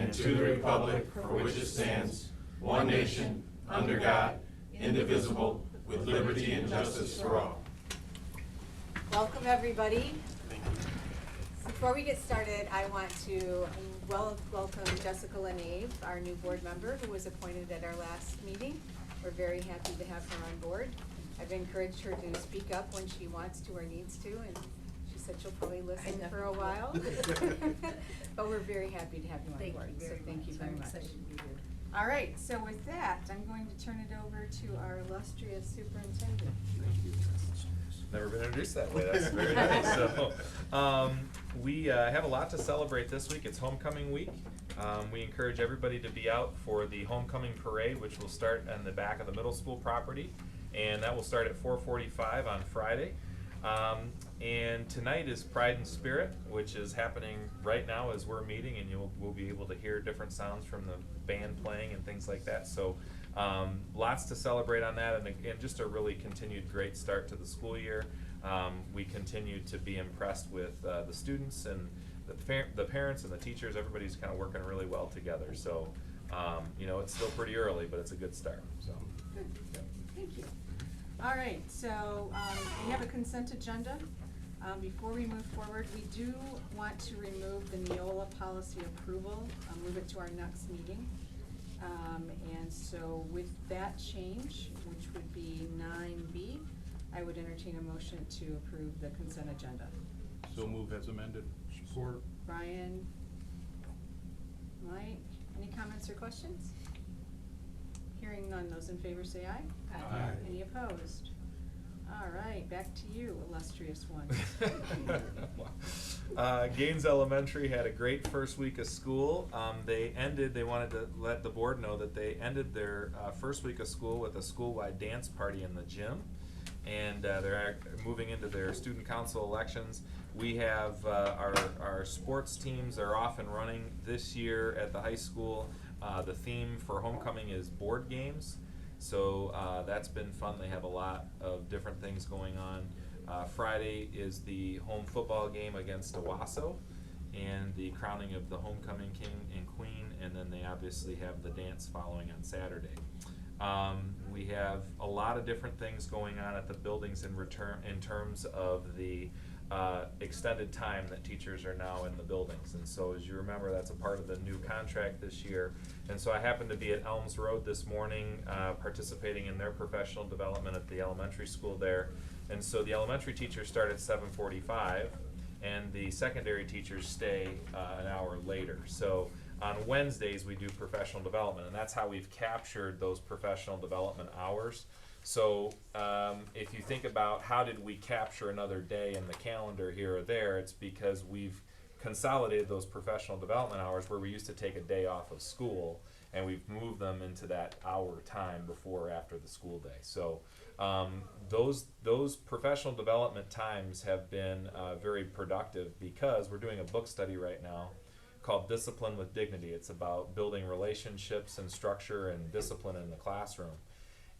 and to the republic for which it stands, one nation, under God, indivisible, with liberty and justice for all. Welcome, everybody. Before we get started, I want to welcome Jessica Lenave, our new board member who was appointed at our last meeting. We're very happy to have her on board. I've encouraged her to speak up when she wants to or needs to, and she said she'll probably listen for a while. But we're very happy to have you on board, so thank you very much. I'm excited to be here. All right, so with that, I'm going to turn it over to our illustrious superintendent. Never been introduced that way. That's very nice. So, we have a lot to celebrate this week. It's homecoming week. We encourage everybody to be out for the homecoming parade, which will start on the back of the middle school property, and that will start at 4:45 on Friday. And tonight is Pride and Spirit, which is happening right now as we're meeting, and we'll be able to hear different sounds from the band playing and things like that. So lots to celebrate on that, and just a really continued great start to the school year. We continue to be impressed with the students and the parents and the teachers. Everybody's kind of working really well together. So it's still pretty early, but it's a good start. So Good. Thank you. All right, so we have a consent agenda. Before we move forward, we do want to remove the Neola policy approval, move it to our next meeting. And so with that change, which would be 9B, I would entertain a motion to approve the consent agenda. So move as amended. Support. Brian, Mike, any comments or questions? Hearing none, those in favor say aye. Aye. Any opposed? All right, back to you, illustrious one. Gaines Elementary had a great first week of school. They wanted to let the board know that they ended their first week of school with a school-wide dance party in the gym. And they're moving into their student council elections. We have our sports teams are off and running this year at the high school. The theme for homecoming is board games. So that's been fun. They have a lot of different things going on. Friday is the home football game against Owasso and the crowning of the homecoming king and queen, and then they obviously have the dance following on Saturday. We have a lot of different things going on at the buildings in terms of the extended time that teachers are now in the buildings. And so as you remember, that's a part of the new contract this year. And so I happened to be at Elms Road this morning participating in their professional development at the elementary school there. And so the elementary teachers start at 7:45 and the secondary teachers stay an hour later. So on Wednesdays we do professional development, and that's how we've captured those professional development hours. So if you think about how did we capture another day in the calendar here or there, it's because we've consolidated those professional development hours where we used to take a day off of school, and we've moved them into that hour time before or after the school day. So those professional development times have been very productive because we're doing a book study right now called Discipline with Dignity. It's about building relationships and structure and discipline in the classroom.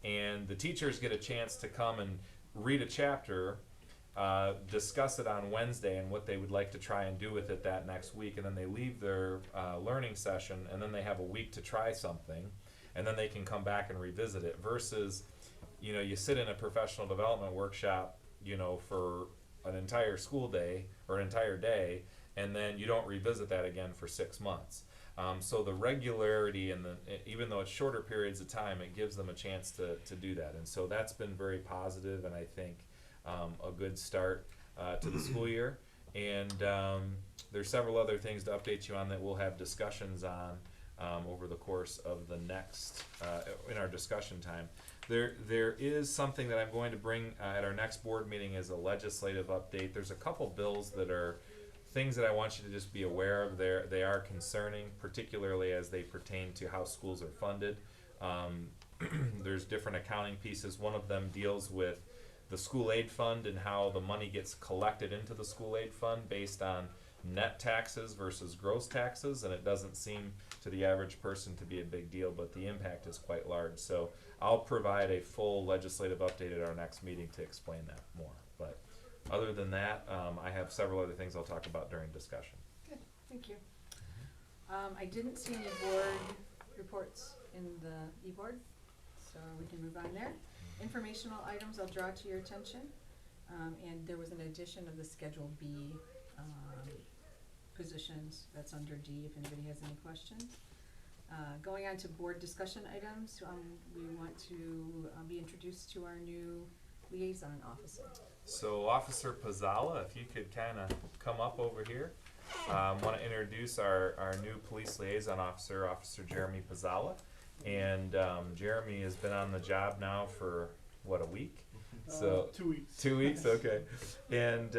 And the teachers get a chance to come and read a chapter, discuss it on Wednesday and what they would like to try and do with it that next week, and then they leave their learning session, and then they have a week to try something, and then they can come back and revisit it, versus you sit in a professional development workshop for an entire school day or an entire day, and then you don't revisit that again for 6 months. So the regularity and even though it's shorter periods of time, it gives them a chance to do that. And so that's been very positive, and I think a good start to the school year. And there's several other things to update you on that we'll have discussions on over the course of the next, in our discussion time. There is something that I'm going to bring at our next board meeting as a legislative update. There's a couple bills that are things that I want you to just be aware of. They are concerning, particularly as they pertain to how schools are funded. There's different accounting pieces. One of them deals with the school aid fund and how the money gets collected into the school aid fund based on net taxes versus gross taxes, and it doesn't seem to the average person to be a big deal, but the impact is quite large. So I'll provide a full legislative update at our next meeting to explain that more. But other than that, I have several other things I'll talk about during discussion. Good, thank you. I didn't see any board reports in the e-board, so we can move on there. Informational items I'll draw to your attention. And there was an addition of the Schedule B positions. That's under D if anybody has any questions. Going on to board discussion items, we want to be introduced to our new liaison officer. So Officer Pizzala, if you could kind of come up over here. Want to introduce our new police liaison officer, Officer Jeremy Pizzala. And Jeremy has been on the job now for, what, a week? So 2 weeks. 2 weeks, okay. And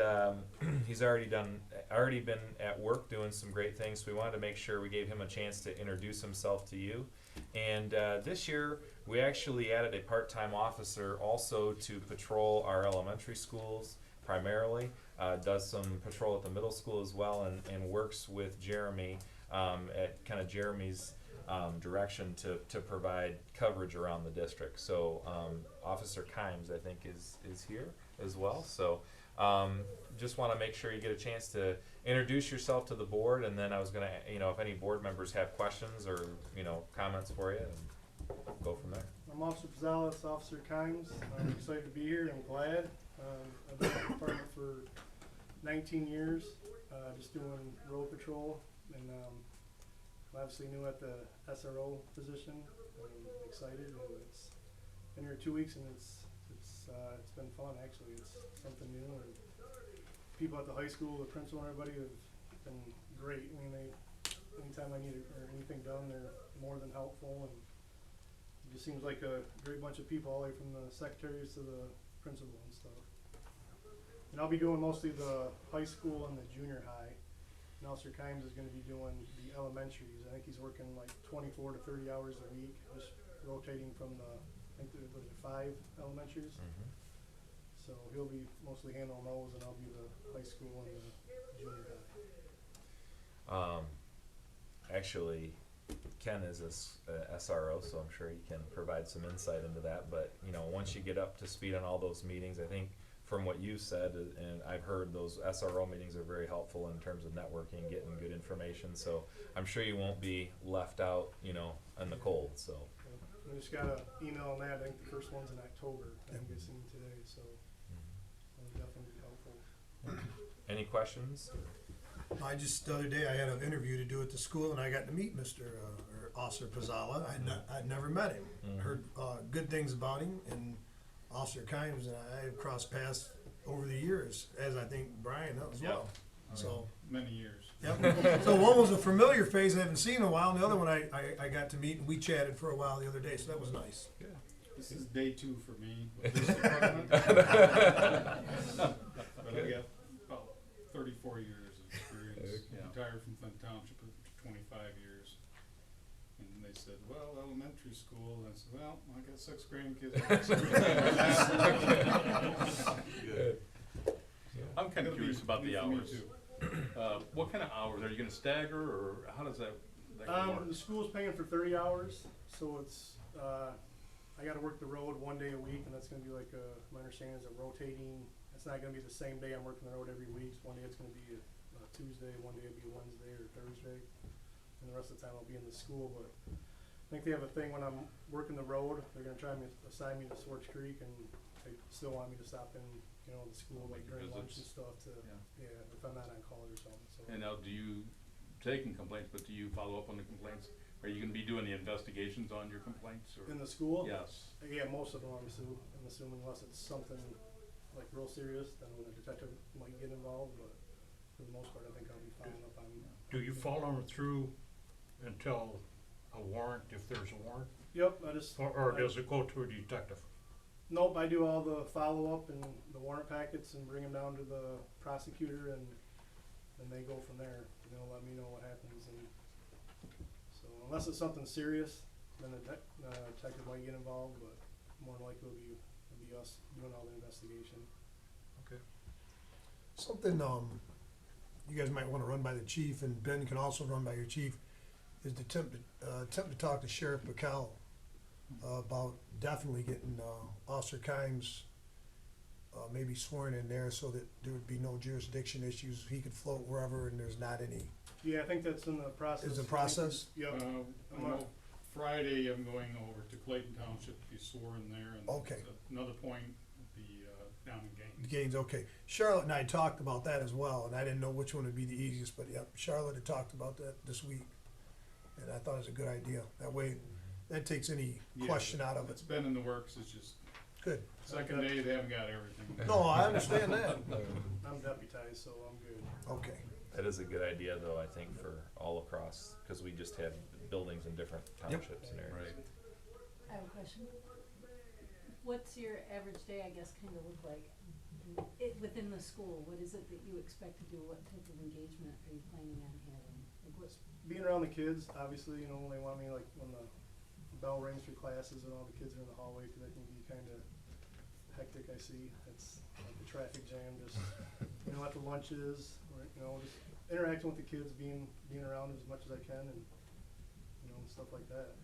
he's already been at work doing some great things. So we wanted to make sure we gave him a chance to introduce himself to you. And this year, we actually added a part-time officer also to patrol our elementary schools primarily. Does some patrol at the middle school as well, and works with Jeremy at kind of Jeremy's direction to provide coverage around the district. So Officer Kimes, I think, is here as well. So just want to make sure you get a chance to introduce yourself to the board, and then I was going to, if any board members have questions or, comments for you, and go from there. I'm Officer Pizzala, Officer Kimes. I'm excited to be here and glad. I've been in the department for 19 years, just doing road patrol, and I'm obviously new at the SRO position. I'm excited, and it's been here 2 weeks, and it's been fun actually. It's something new, and people at the high school, the principal, and everybody have been great. I mean, anytime I need anything done, they're more than helpful, and it just seems like a great bunch of people, all the way from the secretaries to the principal and stuff. And I'll be doing mostly the high school and the junior high. And Officer Kimes is going to be doing the elementaries. I think he's working like 24 to 30 hours a week, just rotating from the, I think there was 5 elementaries. Mm-hmm. So he'll be mostly handling those, and I'll be the high school and the junior high. Actually, Ken is a SRO, so I'm sure he can provide some insight into that. But once you get up to speed on all those meetings, I think from what you said, and I've heard, those SRO meetings are very helpful in terms of networking, getting good information. So I'm sure you won't be left out, in the cold. So I just got an email on that. I think the first one's in October. I think it's seen today, so it'll definitely be helpful. Any questions? The other day I had an interview to do at the school, and I got to meet Mr. Or Officer Pizzala. I'd never met him. Mm-hmm. Heard good things about him, and Officer Kimes and I have crossed paths over the years, as I think Brian as well. So many years. Yep. So one was a familiar face I haven't seen in a while, and the other one I got to meet, and we chatted for a while the other day, so that was nice. Good. This is day 2 for me with this department. But I got about 34 years of experience. Okay. Retired from Flint Township for 25 years. And they said, well, elementary school. And I said, well, I got 6 grandkids. Good. I'm kind of curious about the hours. Too. What kind of hours? Are you gonna stagger, or how does that work? The school's paying for 30 hours, so it's, I gotta work the road 1 day a week, and that's gonna be like my understanding is a rotating, it's not gonna be the same day I'm working the road every week. So one day it's gonna be a Tuesday, one day it'll be Wednesday or Thursday, and the rest of the time I'll be in the school. But I think they have a thing when I'm working the road, they're gonna try to assign me to Swartz Creek, and they still want me to stop in, the school like during lunch and Visits. stuff to, if I'm not on call or something, so. And now, do you take in complaints, but do you follow up on the complaints? Are you gonna be doing the investigations on your complaints, or? In the school? Yes. Yeah, most of them I'm assuming unless it's something like real serious, then the detective might get involved, but for the most part, I think I'll be following up on. Do you follow them through until a warrant, if there's a warrant? Yep, I just. Or does it go to a detective? Nope, I do all the follow-up and the warrant packets and bring them down to the prosecutor, and they go from there. They'll let me know what happens, and so unless it's something serious, then the detective might get involved, but more than likely it'll be us doing all the investigation. Okay. Something you guys might want to run by the chief, and Ben can also run by your chief, is the attempt to talk to Sheriff Bacall about definitely getting Officer Kimes maybe sworn in there so that there would be no jurisdiction issues. He could float wherever and there's not any. Yeah, I think that's in the process. Is the process? Yep. I know Friday I'm going over to Clayton Township to be sworn there, and Okay. another point would be down in Gaines. Gaines, okay. Charlotte and I talked about that as well, and I didn't know which one would be the easiest, but yep, Charlotte had talked about that this week. And I thought it was a good idea. That way, that takes any Yeah, question out of it. It's been in the works, it's just Good. second day they haven't got everything. No, I understand that. I'm deputized, so I'm good. Okay. That is a good idea, though, I think, for all across, because we just had buildings in different townships and areas. I have a question. What's your average day, I guess, kind of look like within the school? What is it that you expect to do? What type of engagement are you planning on having? Like what's Being around the kids, obviously, you know, when they want me, like when the bell rings for classes and all the kids are in the hallway, because that can be kind of hectic. I see it's like the traffic jam. Just you know, at the lunches, or you know, just interacting with the kids, being around as much as I can, and you know, stuff like that.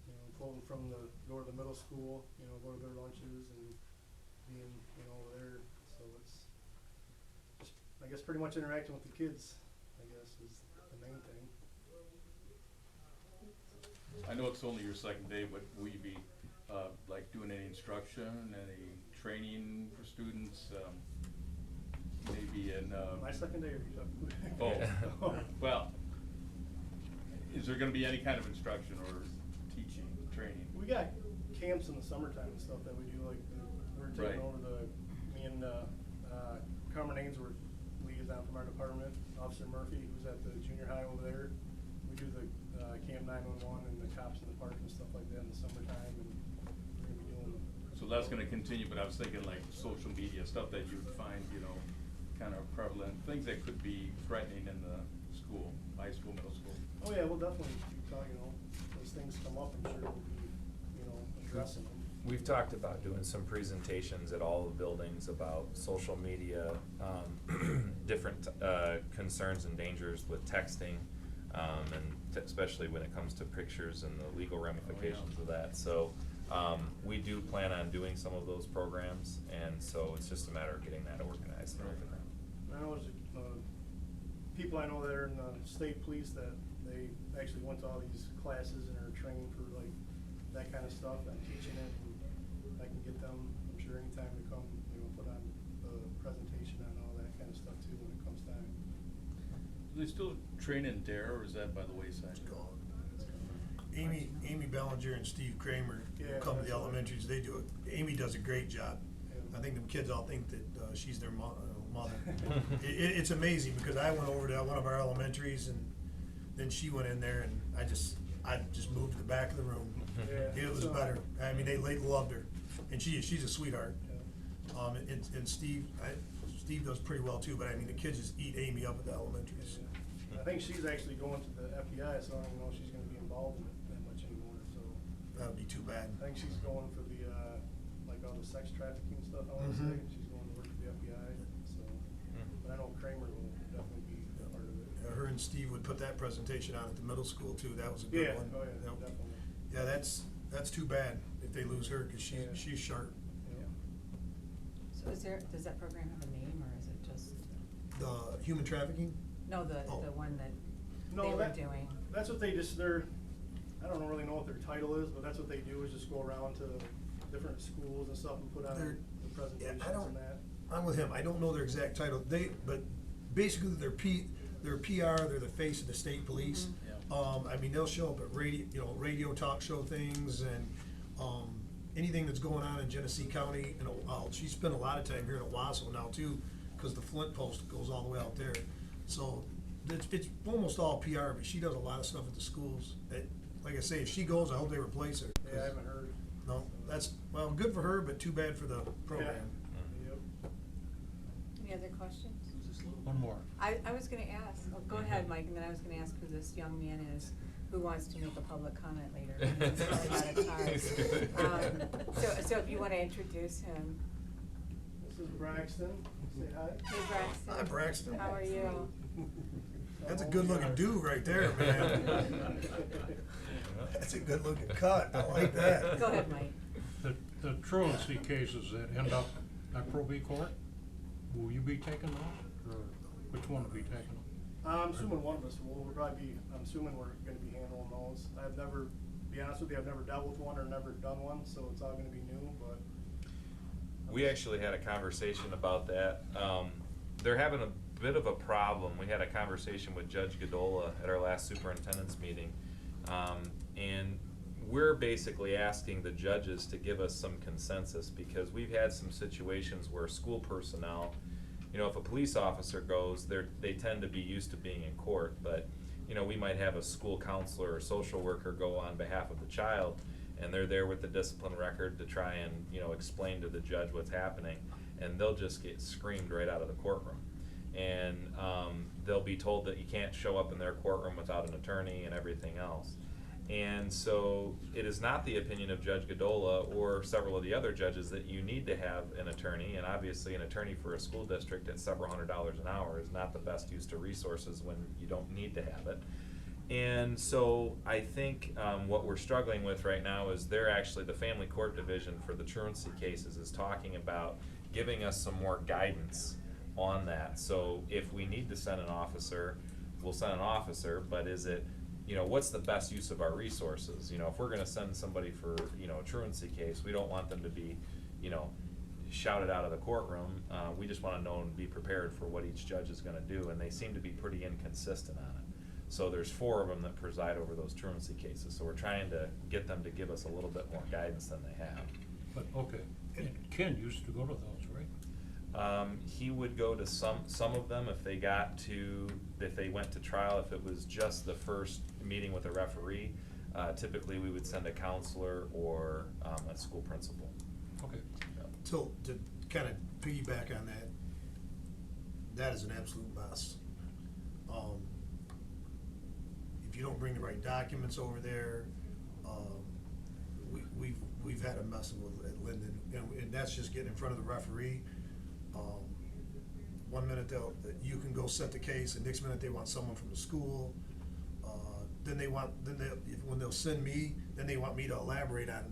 You know, floating from the go to the middle school, you know, go to their lunches and being you know over there. So it's just I guess pretty much interacting with the kids. I guess is the main thing. I know it's only your second day, but will you be, like doing any instruction, any training for students, maybe in, My second day, or you oh, well, is there gonna be any kind of instruction or teaching, training? We got camps in the summertime and stuff that we do, like, we're taking Right. over me and, Carmen Ainsworth, liaison from our department, Officer Murphy, who's at the junior high over there. We do the, Camp 911 and the cops in the park and stuff like that in the summertime, and we're gonna be doing. So that's gonna continue, but I was thinking like social media, stuff that you'd find, you know, kind of prevalent, things that could be threatening in the school, high school, middle school. Oh yeah, we'll definitely keep talking, you know, as things come up, I'm sure we'll be, you know, addressing them. We've talked about doing some presentations at all the buildings about social media, different concerns and dangers with texting, and especially when it comes to pictures and the legal ramifications of that. So we do plan on doing some of those programs, and so it's just a matter of getting that organized and everything. I know there's people I know that are in the state police that they actually went to all these classes and are trained for like that kind of stuff. I'm teaching it, and I can get them, I'm sure, anytime to come, you know, put on the presentation on all that kind of stuff too when it comes time. Do they still train in DARE, or is that by the wayside? It's gone. Amy Bellinger and Steve Kramer Yeah, come to that's the right. elementaries. They do it. Amy does a great job. Yeah. I think them kids all think that she's their mother. It's amazing because I went over to one of our elementaries and then she went in there and I just moved to the back of the room. Yeah, It was so- better. I mean, they loved her, and she's a sweetheart. Yeah. And Steve does pretty well too. But I mean, the kids just eat Amy up at the elementaries. I think she's actually going to the FBI, so I don't even know if she's gonna be involved in it that much anymore, so. That would be too bad. I think she's going for the, like all the sex trafficking stuff, I wanna say, Mhm. she's going to work for the FBI, so. But I know Kramer will definitely be a part of it. Her and Steve would put that presentation on at the middle school too. That was a good Yeah, one. oh yeah, Yep. definitely. Yeah, that's too bad if they lose her because Yeah. she's sharp. Yeah. So does that program have a name, or is it just, The human trafficking. no, the Oh. one that No, they were that- doing? That's what I don't really know what their title is, but that's what they do, is just go around to different schools and stuff and put on They're- the presentations I don't- and that. I'm with him. I don't know their exact title. But basically they're PR. They're the face of the state police. Mhm. I mean, they'll show up at radio talk show things and anything that's going on in Genesee County. She spent a lot of time here in Owasso now too, because the Flint Post goes all the way out there. So it's almost all PR, but she does a lot of stuff at the schools. Like I say, if she goes, I hope they replace her. Yeah, I haven't heard. No, that's, well, good for her, but too bad for the program. Yep. Any other questions? One more. I was gonna ask, go ahead, Mike, and then I was gonna ask who this young man is who wants to make a public comment later. He's really out of time. So if you wanna introduce him. This is Braxton, say hi. Hey, Braxton. Hi, Braxton. How are you? That's a good looking dude right there, man. That's a good looking cut. I like that. Go ahead, Mike. The truancy cases that end up at probate court, will you be taking those, or which one will be taking them? I'm assuming one of us will. I'm assuming we're gonna be handling those. I've never, to be honest with you, I've never dealt with one or never done one, so it's all gonna be new, but. We actually had a conversation about that. They're having a bit of a problem. We had a conversation with Judge Godola at our last superintendent's meeting. And we're basically asking the judges to give us some consensus, because we've had some situations where school personnel, you know, if a police officer goes, they tend to be used to being in court, but, you know, we might have a school counselor or social worker go on behalf of the child, and they're there with the discipline record to try and, you know, explain to the judge what's happening, and they'll just get screamed right out of the courtroom. And they'll be told that you can't show up in their courtroom without an attorney and everything else. And so it is not the opinion of Judge Godola or several of the other judges that you need to have an attorney, and obviously an attorney for a school district at several $100s an hour is not the best use of resources when you don't need to have it. And so I think what we're struggling with right now is the family court division for the truancy cases is talking about giving us some more guidance on that. So if we need to send an officer, we'll send an officer, but is it, you know, what's the best use of our resources? You know, if we're gonna send somebody for, you know, a truancy case, we don't want them to be, you know, shouted out of the courtroom. We just wanna know and be prepared for what each judge is gonna do, and they seem to be pretty inconsistent on it. So there's 4 of them that preside over those truancy cases, so we're trying to get them to give us a little bit more guidance than they have. But, okay, and Ken used to go to those, right? He would go to some of them if they went to trial. If it was just the first meeting with a referee, typically we would send a counselor or a school principal. Okay. So to kind of piggyback on that, that is an absolute mess. If you don't bring the right documents over there, we've had a mess with at Linden, and that's just getting in front of the referee. One minute you can go set the case, and next minute they want someone from the school. When they'll send me, then they want me to elaborate on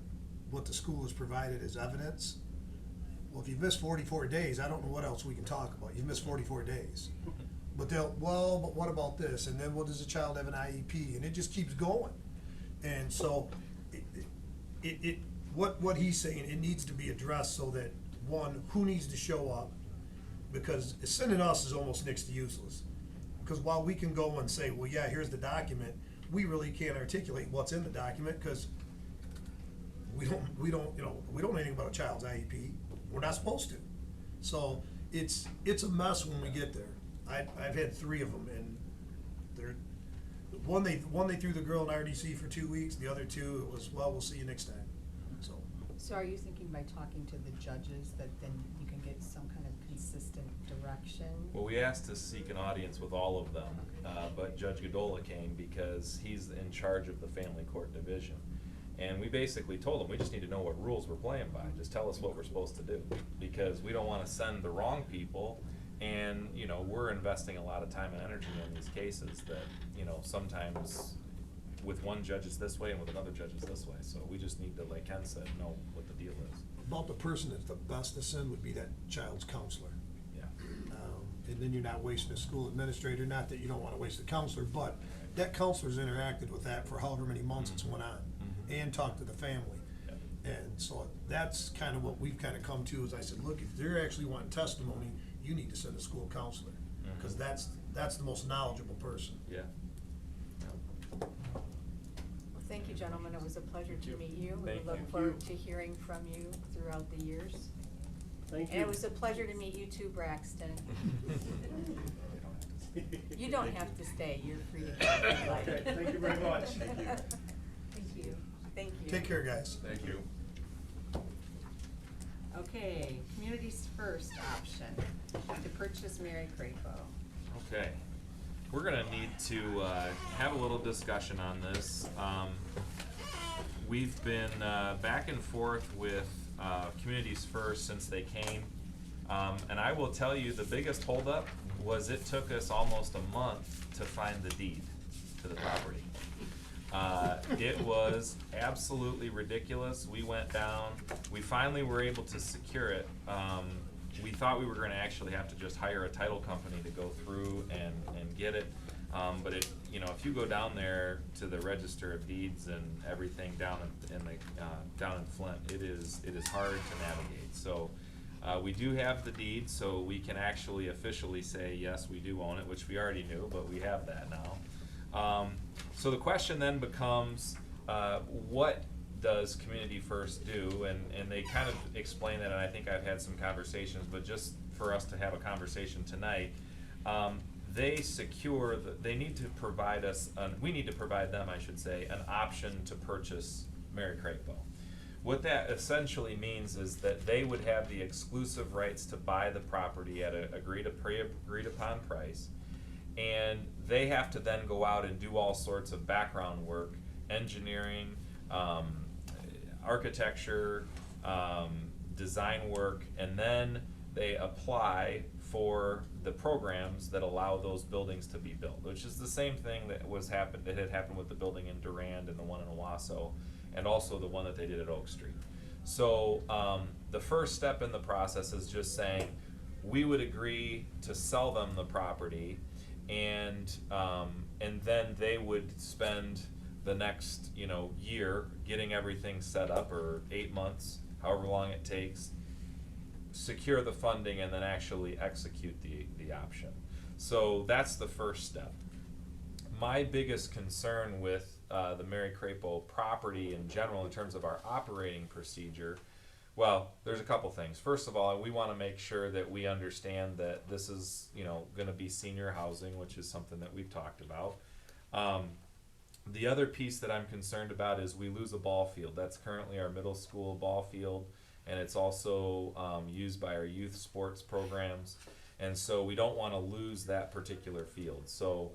what the school has provided as evidence. Well, if you've missed 44 days, I don't know what else we can talk about. You've missed 44 days. But but what about this? And then what does the child have an IEP? And it just keeps going. And so what he's saying, it needs to be addressed so that, one, who needs to show up? Because sending us is almost next to useless. Because while we can go and say, well, yeah, here's the document, we really can't articulate what's in the document, because we don't know anything about a child's IEP. We're not supposed to. So it's a mess when we get there. I've had 3 of them, and they threw the girl in RDC for 2 weeks. The other 2, it was, well, we'll see you next time. So are you thinking by talking to the judges that then you can get some kind of consistent direction? Well, we asked to seek an audience with all of them, but Judge Godola came because he's in charge of the family court division. And we basically told him, we just need to know what rules we're playing by. Just tell us what we're supposed to do, because we don't want to send the wrong people. And, you know, we're investing a lot of time and energy in these cases that, you know, sometimes with one judge it's this way and with another judge it's this way. So we just need to, like Ken said, know what the deal is. About the person that's the best to send would be that child's counselor. Yeah. And then you're not wasting a school administrator, not that you don't want to waste a counselor, but that counselor's interacted with that for however many months it's went on, and talked to the family. Yeah. And so that's kind of what we've kind of come to, is I said, look, if they're actually wanting testimony, you need to send a school counselor, because that's the most knowledgeable person. Yeah. Well, thank you, gentlemen. It was a pleasure to meet you. We Thank look you. forward to hearing from you throughout the years. Thank you. And it was a pleasure to meet you too, Braxton. You don't have to stay. You're free to go. Okay, thank you very much. Thank you. Thank you. Take care, guys. Thank you. Okay, Communities First option, to purchase Mary Crapo. Okay, we're gonna need to have a little discussion on this. We've been back and forth with Communities First since they came. And I will tell you, the biggest holdup was it took us almost a month to find the deed to the property. It was absolutely ridiculous. We went down, we finally were able to secure it. We thought we were gonna actually have to just hire a title company to go through and get it. But it, you know, if you go down there to the Register of Deeds and everything down down in Flint, it is hard to navigate. So, we do have the deed, so we can actually officially say, yes, we do own it, which we already knew, but we have that now. So the question then becomes, what does Community First do? And they kind of explain that, and I think I've had some conversations, but just for us to have a conversation tonight, they secure, they need to provide us, we need to provide them, I should say, an option to purchase Mary Crapo. What that essentially means is that they would have the exclusive rights to buy the property at a agreed upon price, and they have to then go out and do all sorts of background work, engineering, architecture, design work, and then they apply for the programs that allow those buildings to be built, which is the same thing that had happened with the building in Durand and the one in Owasso, and also the one that they did at Oak Street. So the first step in the process is just saying, we would agree to sell them the property, and then they would spend the next, you know, year getting everything set up, or 8 months, however long it takes, secure the funding, and then actually execute the option. So that's the first step. My biggest concern with the Mary Crapo property in general, in terms of our operating procedure, well, there's a couple things. First of all, we want to make sure that we understand that this is, you know, going to be senior housing, which is something that we've talked about. The other piece that I'm concerned about is we lose a ball field. That's currently our middle school ball field, and it's also used by our youth sports programs. And so we don't want to lose that particular field. So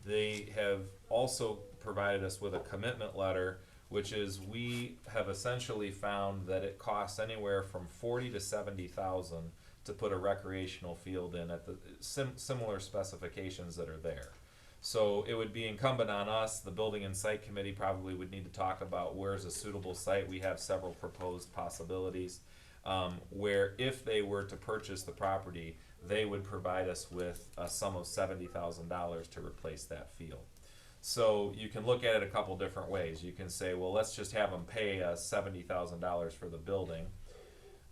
they have also provided us with a commitment letter, which is, we have essentially found that it costs anywhere from $40,000 to $70,000 to put a recreational field in at the similar specifications that are there. So it would be incumbent on us, the Building and Site Committee probably would need to talk about where's a suitable site. We have several proposed possibilities, where if they were to purchase the property, they would provide us with a sum of $70,000 to replace that field. So you can look at it a couple different ways. You can say, well, let's just have them pay us $70,000 for the building.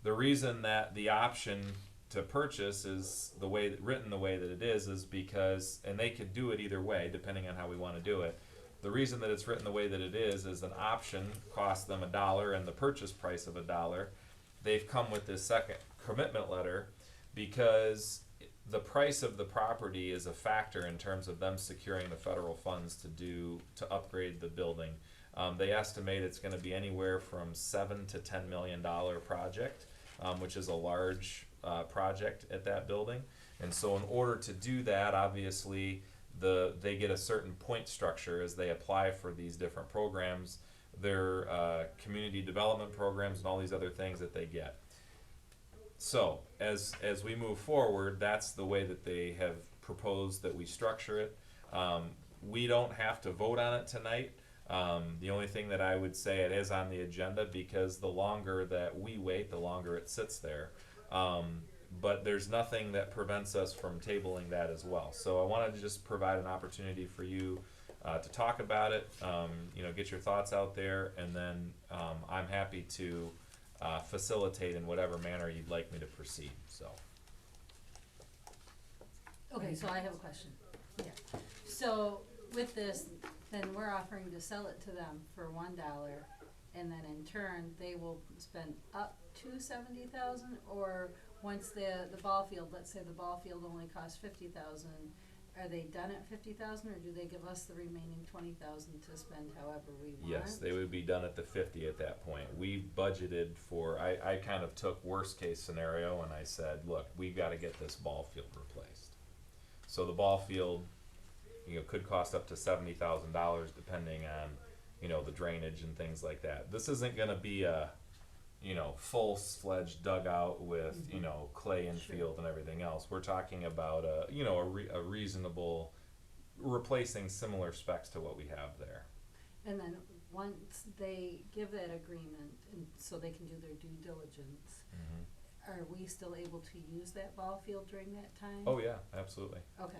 The reason that the option to purchase is written the way that it is because, and they could do it either way depending on how we want to do it. The reason that it's written the way that it is an option costs them $1 and the purchase price of $1. They've come with this second commitment letter because the price of the property is a factor in terms of them securing the federal funds to upgrade the building. They estimate it's going to be anywhere from $7 to $10 million project, which is a large project at that building. And so in order to do that, obviously they get a certain point structure as they apply for these different programs, their community development programs and all these other things that they get. So as we move forward, that's the way that they have proposed that we structure it. We don't have to vote on it tonight. The only thing that I would say, it is on the agenda because the longer that we wait, the longer it sits there. But there's nothing that prevents us from tabling that as well. So I wanted to just provide an opportunity for you to talk about it, get your thoughts out there, and then I'm happy to facilitate in whatever manner you'd like me to proceed. So. Okay, so I have a question. Yeah. So with this, then we're offering to sell it to them for $1, and then in turn they will spend up to $70,000, or once the ball field, let's say the ball field only costs $50,000, are they done at $50,000, or do they give us the remaining $20,000 to spend however we want? Yes, they would be done at the 50 at that point. We budgeted for, I kind of took worst case scenario and I said, look, we got to get this ball field replaced. So the ball field, could cost up to $70,000 depending on, the drainage and things like that. This isn't going to be a, full-fledged dugout with, clay infield and everything else. We're talking about a reasonable, replacing similar specs to what we have there. And then once they give that agreement and so they can do their due diligence, are we still able to use that ball field during that time? Oh, yeah, absolutely. Okay,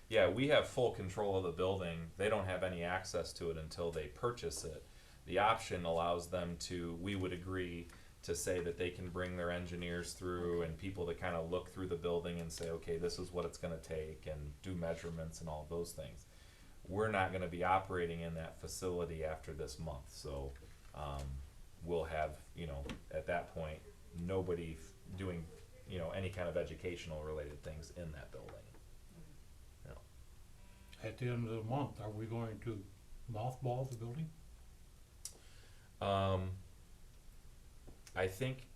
Yeah, we have full control of the building. They don't have any access to it until they purchase it. The option allows them to, we would agree to say that they can bring their engineers through and people to kind of look through the building and say, okay, this is what it's gonna take, and do measurements and all those things. We're not gonna be operating in that facility after this month, so, we'll have, you know, at that point, nobody doing, you know, any kind of educational related things in that building. At the end of the month, are we going to mothball the building? I think,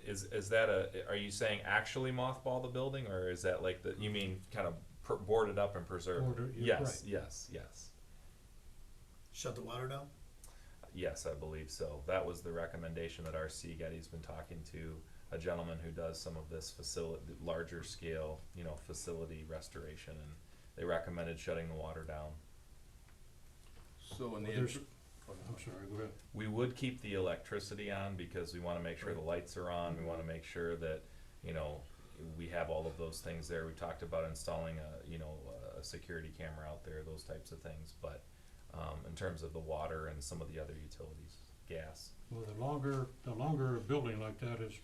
is that are you saying actually mothball the building, or is that like you mean kind of board it up and preserve? Yes, right. yes. Shut the water down? Yes, I believe so. That was the recommendation that RC Getty's been talking to a gentleman who does some of this larger scale, you know, facility restoration, and they recommended shutting the water down. So in the I'm sorry, go ahead. We would keep the electricity on because we wanna make sure the lights are on, we wanna make sure that, you know, we have all of those things there. We talked about installing a security camera out there, those types of things, but, in terms of the water and some of the other utilities, gas. Well, the longer a building like that is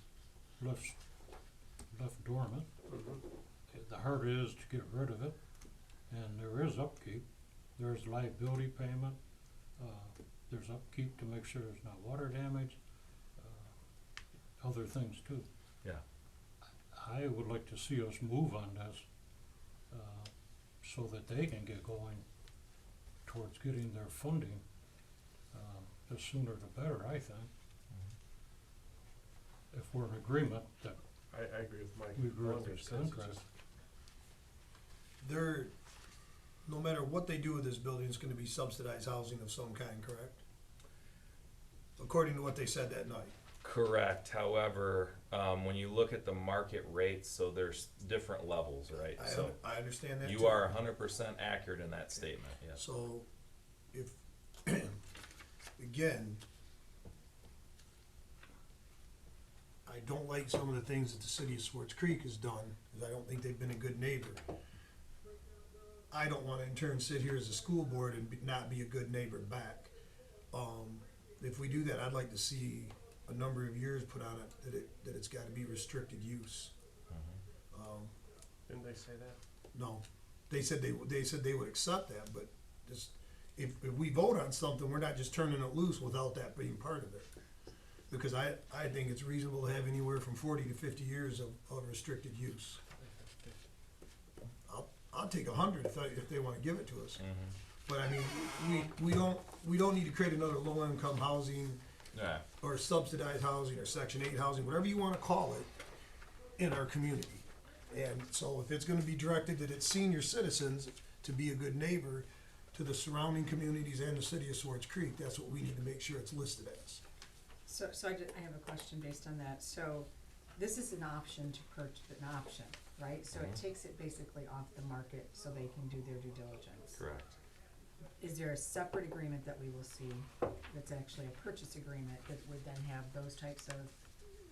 left dormant, the harder it is to get rid of it. And there is upkeep, there's liability payment, there's upkeep to make sure there's not water damage, other things too. Yeah. I would like to see us move on this, so that they can get going towards getting their funding, the sooner the better, I think. If we're in agreement that I agree with Mike. we agree with this contract. They're, no matter what they do with this building, it's gonna be subsidized housing of some kind, correct? According to what they said that night. Correct, however, when you look at the market rates, so there's different levels, right? So I understand that too. you are 100% accurate in that statement, yes. So, if, again, I don't like some of the things that the city of Swartz Creek has done, because I don't think they've been a good neighbor. I don't wanna in turn sit here as a school board and not be a good neighbor back. If we do that, I'd like to see a number of years put on it, that it's gotta be restricted use. Didn't they say that? No, they said they would accept that, but just, if we vote on something, we're not just turning it loose without that being part of it. Because I think it's reasonable to have anywhere from 40 to 50 years of restricted use. I'll take 100 if they wanna give it to us. But I mean, we don't need to create another low-income housing Yeah. or subsidized housing or Section 8 housing, whatever you wanna call it, in our community. And so if it's gonna be directed that it's senior citizens to be a good neighbor to the surrounding communities and the city of Swartz Creek, that's what we need to make sure it's listed as. So I have a question based on that. So this is an option to purchase, an option, right? So it takes it basically off the market so they can do their due diligence. Correct. Is there a separate agreement that we will see that's actually a purchase agreement that would then have those types of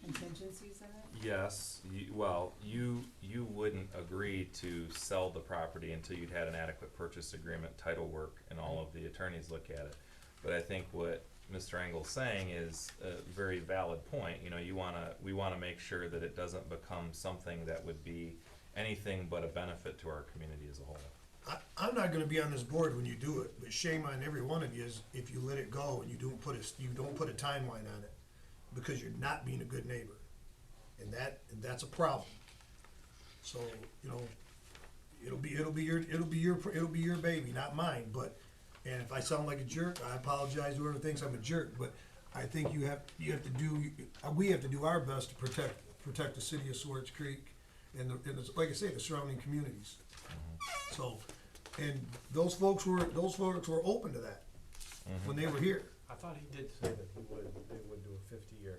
contingencies in it? Yes, you wouldn't agree to sell the property until you'd had an adequate purchase agreement, title work, and all of the attorneys look at it. But I think what Mr. Engel's saying is a very valid point. You know, we wanna make sure that it doesn't become something that would be anything but a benefit to our community as a whole. I'm not gonna be on this board when you do it, but shame on every one of you is if you let it go and you don't put a timeline on it, because you're not being a good neighbor. And that's a problem. So, you know, it'll be your baby, not mine, but, and if I sound like a jerk, I apologize to whoever thinks I'm a jerk, but I think we have to do our best to protect the city of Swartz Creek and like I say, the surrounding communities. So, and those folks were open to that when they were here. I thought he did say that they would do a 50-year.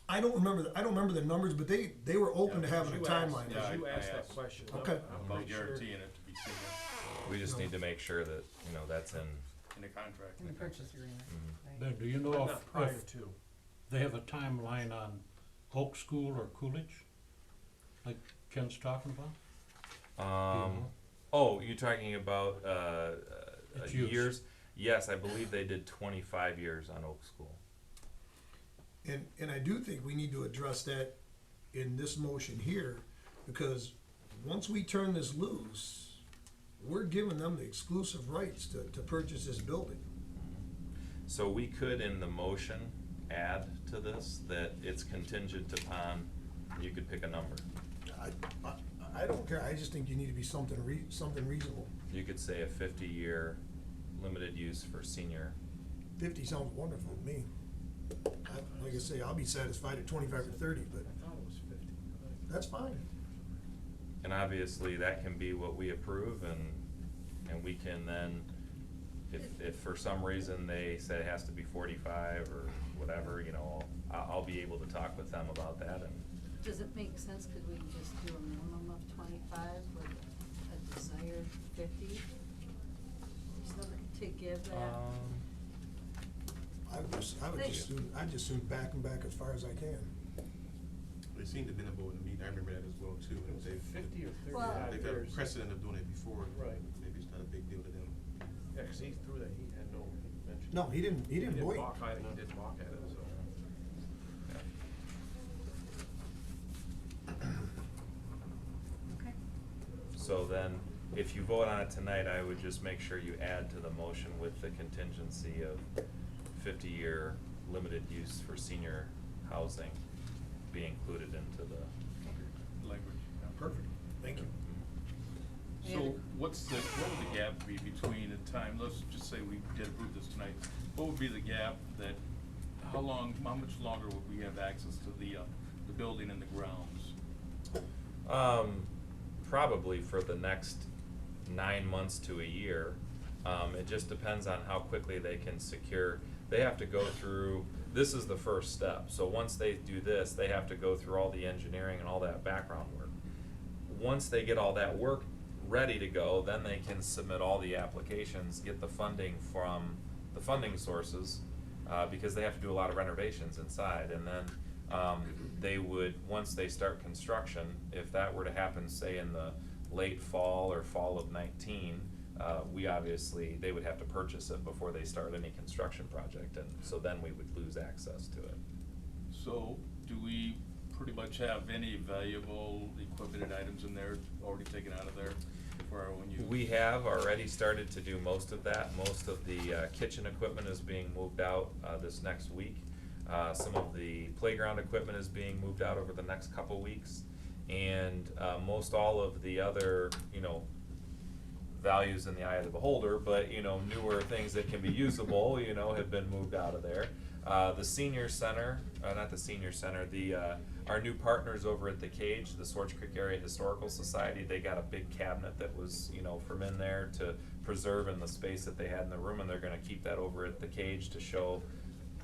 I don't remember the numbers, but they were open to having a timeline. Yeah, You I asked that asked. question. Okay. I'm About pretty sure. guaranteeing it to be senior. We just need to make sure that, you know, that's in in the contract. In the purchase agreement, right? Then do you know But if, not prior if to. they have a timeline on Oak School or Coolidge? Like Ken's talking about? Oh, you're talking about, Its use. years? Yes, I believe they did 25 years on Oak School. And I do think we need to address that in this motion here, because once we turn this loose, we're giving them the exclusive rights to purchase this building. So we could, in the motion, add to this that it's contingent upon, you could pick a number. I don't care, I just think you need to be something reasonable. You could say a 50-year limited use for senior. 50 sounds wonderful to me. Like I say, I'll be satisfied at 25 or 30, but I thought it was 50. that's fine. And obviously, that can be what we approve, and we can then, if for some reason they say it has to be 45 or whatever, you know, I'll be able to talk with them about that, and Does it make sense, could we just do a minimum of 25 with a desired 50? Something to give that, I'd just soon back them back as far as I can. They seem to been able to meet, I remember that as well too, It and was they've, 50 or Well- 35 they've got a years. precedent of doing it before. Right. Maybe it's not a big deal to them. Yeah, 'cause he threw that, he had no mention. No, he didn't blink. balk at it, he didn't balk at it, so. Okay. so then, if you vote on it tonight, I would just make sure you add to the motion with the contingency of 50-year limited use for senior housing be included into the Language. Perfect, thank you. Any So other- what would the gap be between the time, let's just say we did approve this tonight, what would be the gap that, how much longer would we have access to the building and the grounds? Probably for the next 9 months to a year. It just depends on how quickly they can secure. They have to go through, this is the first step. So once they do this, they have to go through all the engineering and all that background work. Once they get all that work ready to go, then they can submit all the applications, get the funding from the funding sources, because they have to do a lot of renovations inside. And then they would, once they start construction, if that were to happen, say in the late fall or fall of 19, they would have to purchase it before they start any construction project, and so then we would lose access to it. So do we pretty much have any valuable equipment items in there already taken out of there for our own use? We have already started to do most of that. Most of the kitchen equipment is being moved out this next week. Some of the playground equipment is being moved out over the next couple weeks. And most all of the other, values in the eye of the beholder, but, newer things that can be usable, have been moved out of there. The senior center, not the senior center, our new partners over at the Cage, the Swartz Creek Area Historical Society, they got a big cabinet that was, from in there to preserve in the space that they had in the room, and they're gonna keep that over at the Cage to show,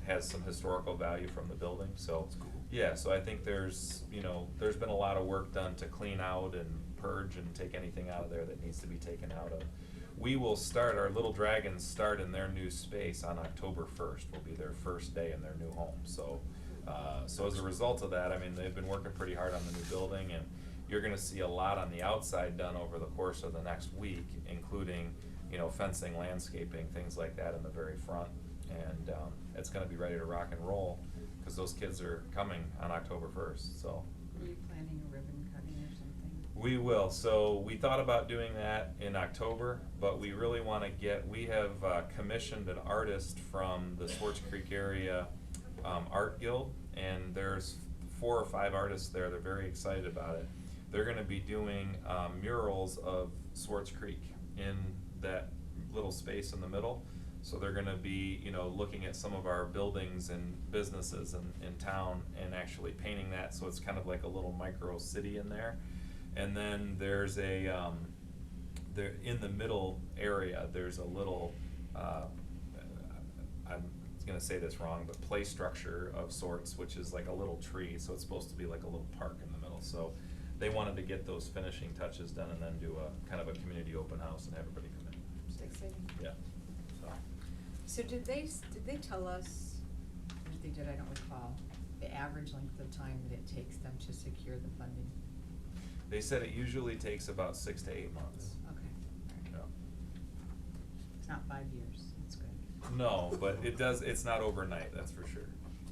has some historical value from the building, so. Yeah, so I think there's been a lot of work done to clean out and purge and take anything out of there that needs to be taken out of. We will start, our Little Dragons start in their new space on October 1st, will be their first day in their new home, so. So as a result of that, they've been working pretty hard on the new building, and you're gonna see a lot on the outside done over the course of the next week, including, fencing, landscaping, things like that in the very front. And it's gonna be ready to rock and roll, cause those kids are coming on October 1st, so. Are you planning a ribbon cutting or something? We will, so we thought about doing that in October, but we really wanna we have commissioned an artist from the Swartz Creek Area Art Guild, and there's 4 or 5 artists there, they're very excited about it. They're gonna be doing murals of Swartz Creek in that little space in the middle. So they're gonna be, looking at some of our buildings and businesses in town and actually painting that, so it's kind of like a little micro city in there. And then there's there in the middle area, there's a little, I'm gonna say this wrong, but play structure of sorts, which is like a little tree, so it's supposed to be like a little park in the middle. So they wanted to get those finishing touches done and then do a kind of a community open house and have everybody come in. Just exciting. Yeah, so. So did they tell us, If they did, I don't recall, the average length of time that it takes them to secure the funding. They said it usually takes about 6 to 8 months. Okay, Yeah. it's not 5 years, that's good. No, but it's not overnight, that's for sure.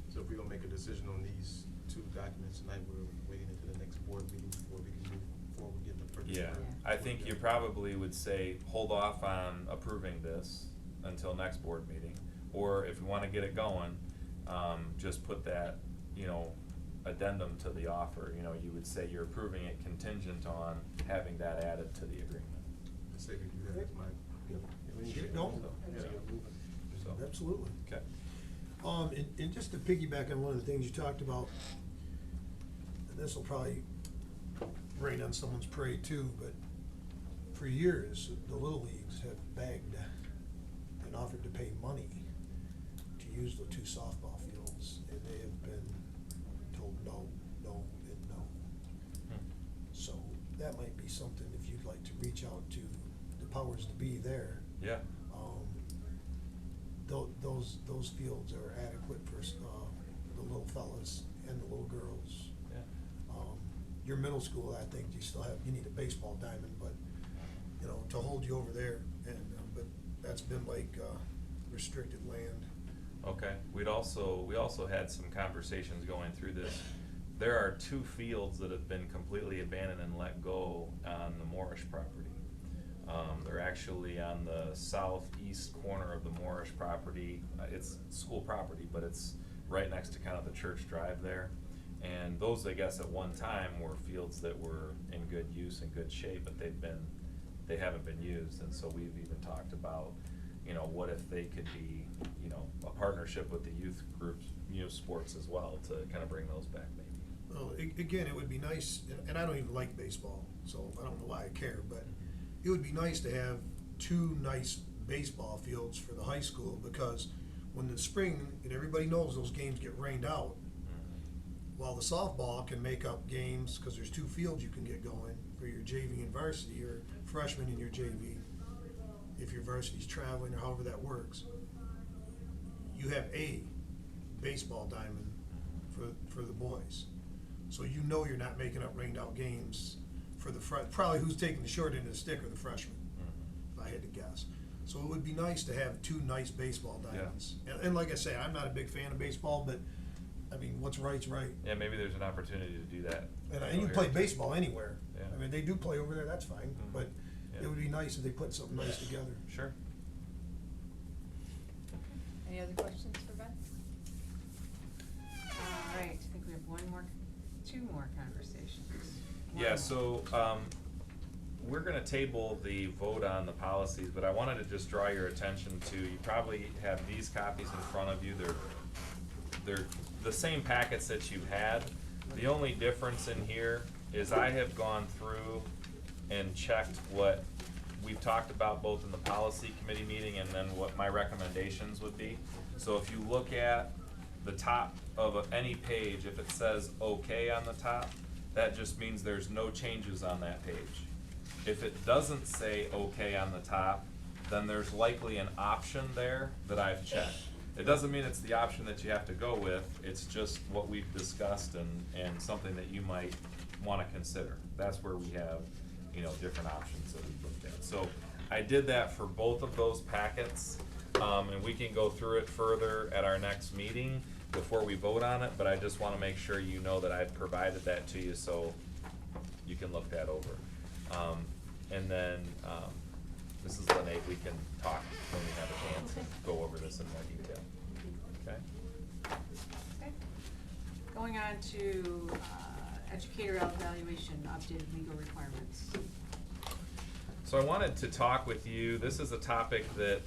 So if we don't make a decision on these two documents tonight, we're waiting until the next board meeting before we can move forward with getting the purchase Yeah, order. I think you probably would say, hold off on approving this until next board meeting. Or if you wanna get it going, just put that, addendum to the offer, you would say you're approving it contingent on having that added to the agreement. I say we do that, that's my, No. Yeah. So, Absolutely. okay. And just to piggyback on one of the things you talked about, and this will probably rain on someone's parade too, but for years, the Little Leagues have begged and offered to pay money to use the two softball fields, and they have been told no, no, and no. So that might be something, if you'd like to reach out to the powers to be there. Yeah, Those fields are adequate for, the little fellas and the little girls. yeah. Your middle school, I think you need a baseball diamond, but, to hold you over there, and, but that's been like, restricted land. Okay, we also had some conversations going through this. There are 2 fields that have been completely abandoned and let go on the Moorish property. They're actually on the southeast corner of the Moorish property. It's school property, but it's right next to kind of the church drive there. And those, I guess, at one time were fields that were in good use and good shape, but they haven't been used. And so we've even talked about, what if they could be, a partnership with the youth groups, sports as well, to kind of bring those back maybe. Well, again, it would be nice, and I don't even like baseball, so I don't know why I care, but it would be nice to have 2 nice baseball fields for the high school, because when the spring, and everybody knows those games get rained out, while the softball can make up games, because there's 2 fields you can get going for your JV and varsity, or freshman in your JV, if your varsity's traveling, or however that works. You have a baseball diamond for the boys. So you're not making up rained out games for the probably who's taking the short end of the stick are the freshmen, if I had to guess. So it would be nice to have 2 nice baseball diamonds. And like I say, I'm not a big fan of baseball, but I mean, what's right's right. Yeah, maybe there's an opportunity to do that. And you can play baseball anywhere. Yeah. I mean, they do play over there, that's fine, Mhm. but Yeah. it would be nice if they put something nice together. Sure. any other questions for Ben? All right, I think we have 2 more conversations. Yeah, One. so, we're gonna table the vote on the policies, but I wanted to just draw your attention to, you probably have these copies in front of you, they're the same packets that you had. The only difference in here is I have gone through and checked what we've talked about both in the policy committee meeting and then what my recommendations would be. So if you look at the top of any page, if it says okay on the top, that just means there's no changes on that page. If it doesn't say okay on the top, then there's likely an option there that I've checked. It doesn't mean it's the option that you have to go with, it's just what we've discussed and something that you might wanna consider. That's where we have, different options that we've looked at. So I did that for both of those packets, and we can go through it further at our next meeting before we vote on it, but I just wanna make sure you know that I've provided that to you so you can look that over. And then, this is Lene, we can talk when we have a chance and go over this in more detail. Okay? Okay. Going on to educator evaluation, updated legal requirements. So I wanted to talk with you, this is a topic that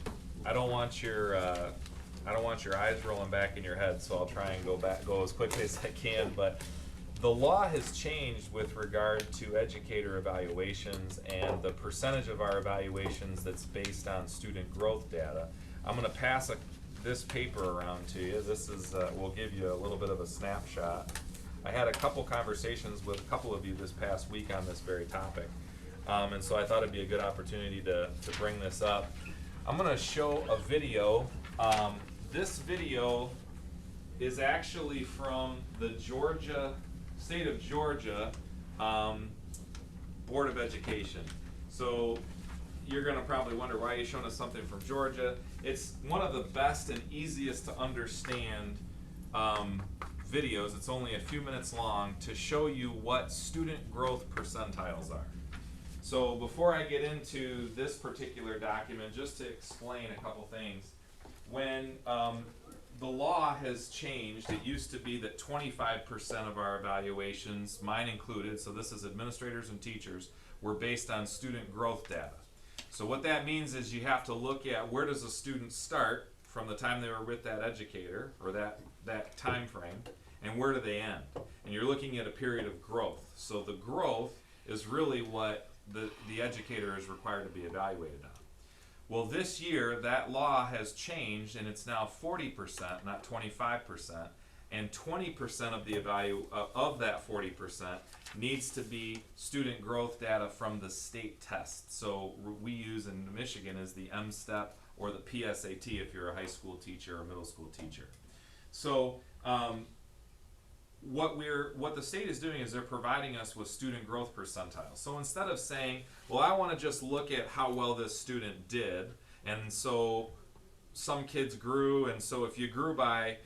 I don't want your eyes rolling back in your head, so I'll try and go as quickly as I can, but the law has changed with regard to educator evaluations and the percentage of our evaluations that's based on student growth data. I'm gonna pass this paper around to you. This is, will give you a little bit of a snapshot. I had a couple conversations with a couple of you this past week on this very topic. And so I thought it'd be a good opportunity to bring this up. I'm gonna show a video This video is actually from the state of Georgia, Board of Education. So you're gonna probably wonder why you're showing us something from Georgia. It's one of the best and easiest to understand videos. It's only a few minutes long to show you what student growth percentiles are. So before I get into this particular document, just to explain a couple things. When the law has changed, it used to be that 25% of our evaluations, mine included, so this is administrators and teachers, were based on student growth data. So what that means is you have to look at where does a student start from the time they were with that educator, or that time frame, and where do they end. And you're looking at a period of growth. So the growth is really what the educator is required to be evaluated on. Well, this year, that law has changed, and it's now 40%, not 25%, and 20% of the of that 40% needs to be student growth data from the state test. So we use in Michigan is the M-STEP or the PSAT if you're a high school teacher or middle school teacher. So what the state is doing is they're providing us with student growth percentiles. So instead of saying, well, I want to just look at how well this student did, and so some kids grew, and so if you grew by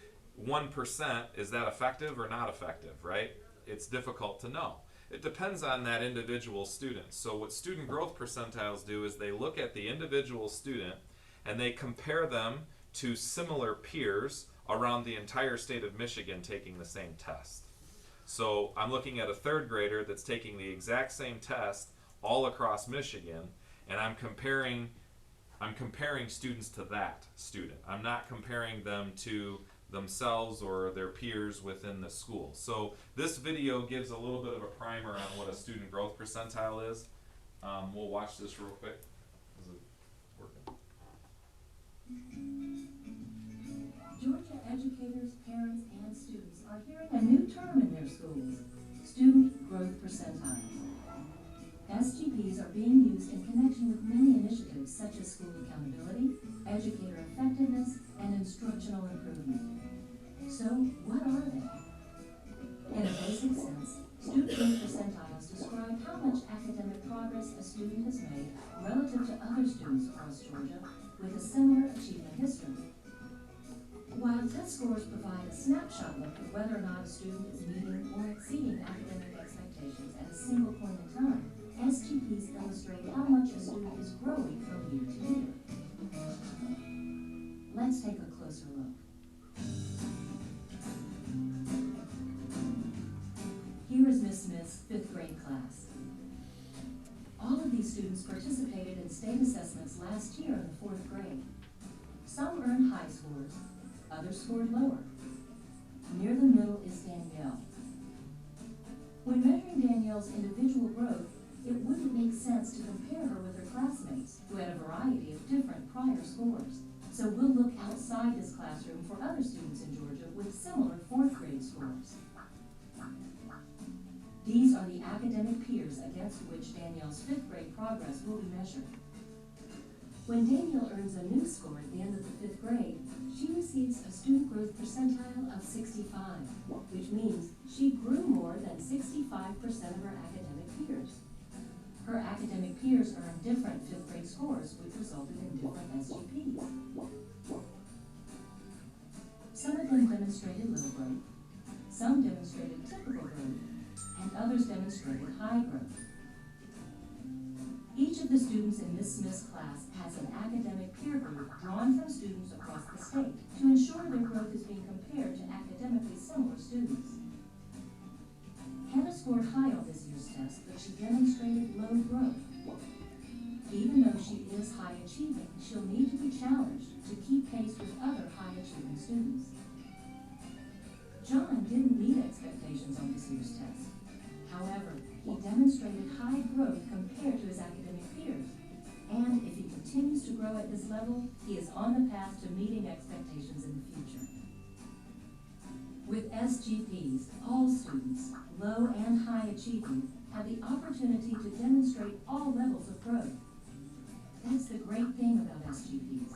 1%, is that effective or not effective, right? It's difficult to know. It depends on that individual student. So what student growth percentiles do is they look at the individual student and they compare them to similar peers around the entire state of Michigan taking the same test. So I'm looking at a third grader that's taking the exact same test all across Michigan, and I'm comparing students to that student. I'm not comparing them to themselves or their peers within the school. So this video gives a little bit of a primer on what a student growth percentile is. We'll watch this real quick. Is it working? Georgia educators, parents, and students are hearing a new term in their schools, student growth percentiles. SGPs are being used in connection with many initiatives such as school accountability, educator effectiveness, and instructional improvement. So, what are they? In a basic sense, student growth percentiles describe how much academic progress a student has made relative to other students across Georgia with a similar achievement history. While test scores provide a snapshot look at whether or not a student is meeting or exceeding academic expectations at a single point in time, SGPs illustrate how much a student is growing from year to year. Let's take a closer look. Here is Miss Smith's 5th grade class. All of these students participated in state assessments last year in the 4th grade. Some earned high scores, others scored lower. Near the middle is Danielle. When measuring Danielle's individual growth, it wouldn't make sense to compare her with her classmates, who had a variety of different prior scores. So we'll look outside this classroom for other students in Georgia with similar 4th grade scores. These are the academic peers against which Danielle's 5th grade progress will be measured. When Danielle earns a new score at the end of the 5th grade, she receives a student growth percentile of 65, which means she grew more than 65% of her academic peers. Her academic peers earned different 5th grade scores, which resulted in different SGPs. Some of them demonstrated low growth, some demonstrated typical growth, and others demonstrated high growth. Each of the students in Ms. Smith's class has an academic peer group drawn from students across the state to ensure their growth is being compared to academically similar students. Hannah scored high on this year's test, but she demonstrated low growth. Even though she is high achieving, she'll need to be challenged to keep pace with other high achieving students. John didn't meet expectations on this year's test. However, he demonstrated high growth compared to his academic peers. And if he continues to grow at this level, he is on the path to meeting expectations in the future. With SGPs, all students, low and high achieving, have the opportunity to demonstrate all levels of growth. That's the great thing about SGPs.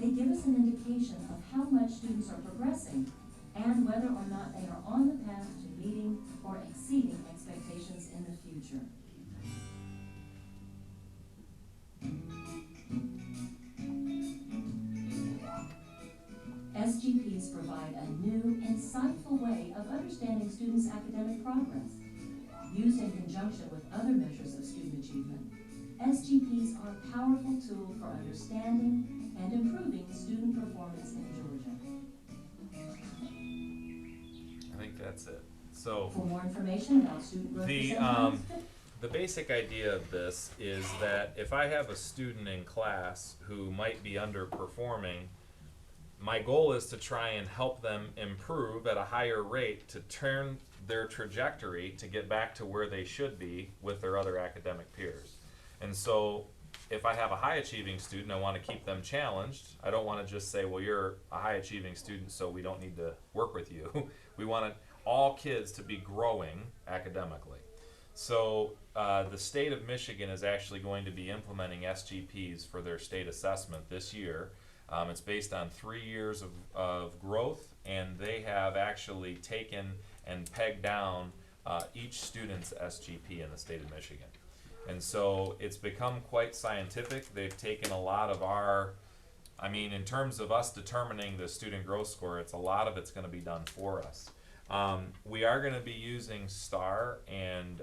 They give us an indication of how much students are progressing and whether or not they are on the path to meeting or exceeding expectations in the future. SGPs provide a new, insightful way of understanding students' academic progress. Used in conjunction with other measures of student achievement, SGPs are a powerful tool for understanding and improving student performance in Georgia. I think that's it. So For more information about student growth percentiles, the basic idea of this is that if I have a student in class who might be underperforming, my goal is to try and help them improve at a higher rate to turn their trajectory to get back to where they should be with their other academic peers. And so if I have a high achieving student, I want to keep them challenged. I don't want to just say, well, you're a high achieving student, so we don't need to work with you. We want all kids to be growing academically. So the state of Michigan is actually going to be implementing SGPs for their state assessment this year. It's based on 3 years of growth, and they have actually taken and pegged down each student's SGP in the state of Michigan. And so it's become quite scientific. They've taken a lot of in terms of us determining the student growth score, a lot of it's going to be done for us. We are going to be using STAR and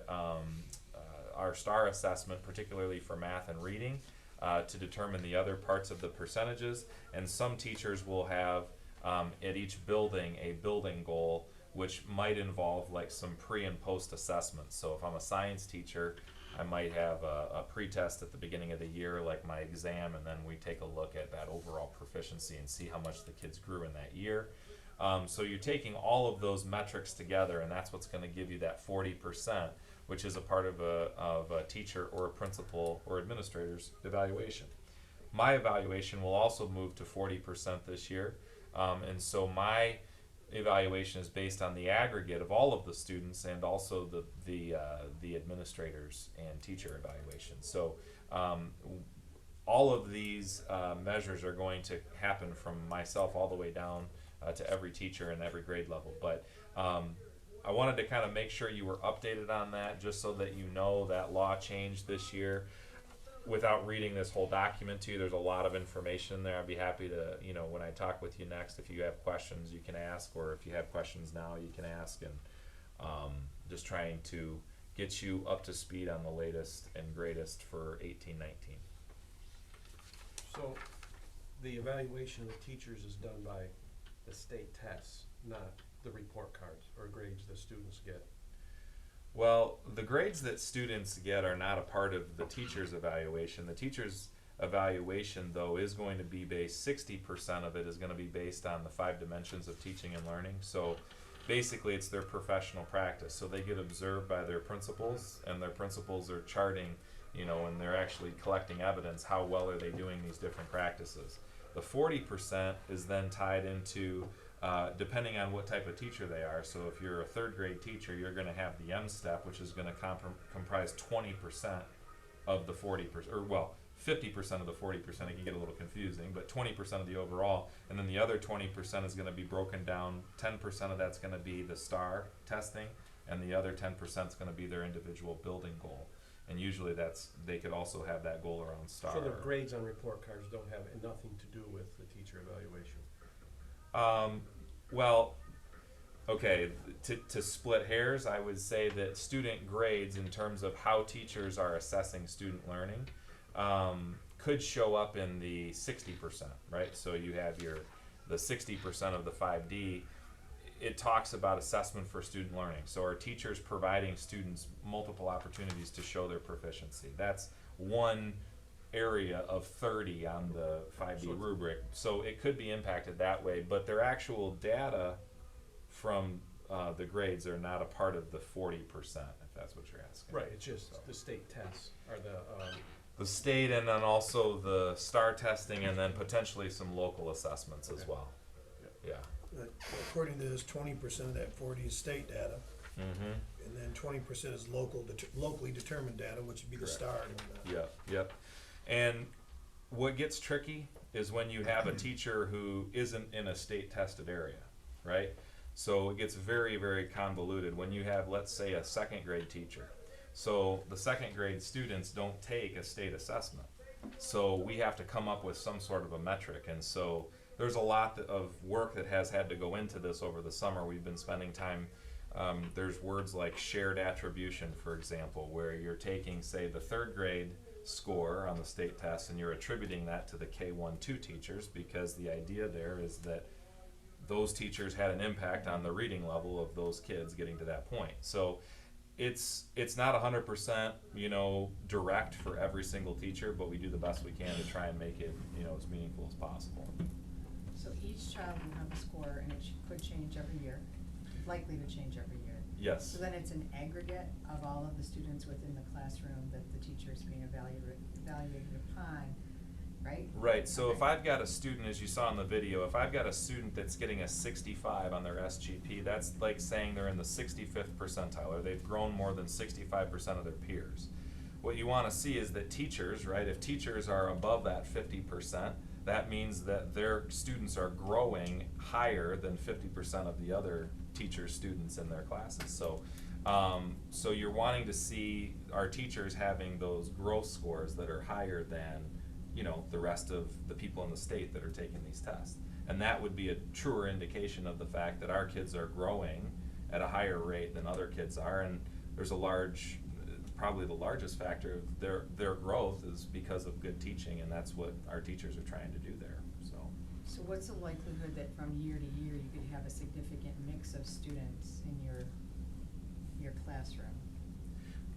our STAR assessment, particularly for math and reading, to determine the other parts of the percentages. And some teachers will have at each building a building goal, which might involve like some pre and post assessments. So if I'm a science teacher, I might have a pre-test at the beginning of the year, like my exam, and then we take a look at that overall proficiency and see how much the kids grew in that year. So you're taking all of those metrics together, and that's what's going to give you that 40%, which is a part of a teacher or a principal or administrator's evaluation. My evaluation will also move to 40% this year, and so my evaluation is based on the aggregate of all of the students and also the administrators and teacher evaluations. So all of these measures are going to happen from myself all the way down to every teacher and every grade level. But I wanted to kind of make sure you were updated on that, just so that you know that law changed this year. Without reading this whole document to you, there's a lot of information in there. I'd be happy to, when I talk with you next, if you have questions, you can ask, or if you have questions now, you can ask, and just trying to get you up to speed on the latest and greatest for 18-19. So the evaluation of the teachers is done by the state tests, not the report cards or grades that students get. Well, the grades that students get are not a part of the teacher's evaluation. The teacher's evaluation, though, is going to be based, 60% of it is going to be based on the 5 dimensions of teaching and learning. So basically it's their professional practice. So they get observed by their principals, and their principals are charting, and they're actually collecting evidence. How well are they doing these different practices? The 40% is then tied into depending on what type of teacher they are. So if you're a 3rd grade teacher, you're going to have the M step, which is going to comprise 20% of the 40%, or well, 50% of the 40%. It can get a little confusing, but 20% of the overall. And then the other 20% is going to be broken down. 10% of that's going to be the STAR testing, and the other 10% is going to be their individual building goal. And usually they could also have that goal around STAR. So the grades on report cards don't have nothing to do with the teacher evaluation. Well, okay, to split hairs, I would say that student grades, in terms of how teachers are assessing student learning, could show up in the 60%, right? So you have the 60% of the 5D. It talks about assessment for student learning. So are teachers providing students multiple opportunities to show their proficiency? That's one area of 30 on the 5D rubric. So it could be impacted that way, but their actual data from the grades are not a part of the 40%, if that's what you're asking. Right, it's just the state tests are the state, and then also the STAR testing, and then potentially some local assessments as well. Yeah. According to this, 20% of that 40 is state data, Mm-hmm. and then 20% is locally determined data, which would be the Correct. STAR and whatnot. Yep. And what gets tricky is when you have a teacher who isn't in a state tested area, right? So it gets very, very convoluted when you have, let's say, a second grade teacher. So the second grade students don't take a state assessment. So we have to come up with some sort of a metric. And so there's a lot of work that has had to go into this over the summer. We've been spending time, there's words like shared attribution, for example, where you're taking, say, the third grade score on the state test and you're attributing that to the K1-2 teachers, because the idea there is that those teachers had an impact on the reading level of those kids getting to that point. So it's not 100%, direct for every single teacher, but we do the best we can to try and make it, as meaningful as possible. So each child will have a score, and it could change every year, likely to change every year. Yes. So then it's an aggregate of all of the students within the classroom that the teacher is being evaluated upon, right? Right, so Okay. if I've got a student, as you saw in the video, if I've got a student that's getting a 65 on their SGP, that's like saying they're in the 65th percentile, or they've grown more than 65% of their peers. What you want to see is that teachers, right, if teachers are above that 50%, that means that their students are growing higher than 50% of the other teachers' students in their classes. So, so you're wanting to see our teachers having those growth scores that are higher than, the rest of the people in the state that are taking these tests. And that would be a truer indication of the fact that our kids are growing at a higher rate than other kids are. And there's probably the largest factor of their growth is because of good teaching, and that's what our teachers are trying to do there. So what's the likelihood that from year to year you could have a significant mix of students in your classroom?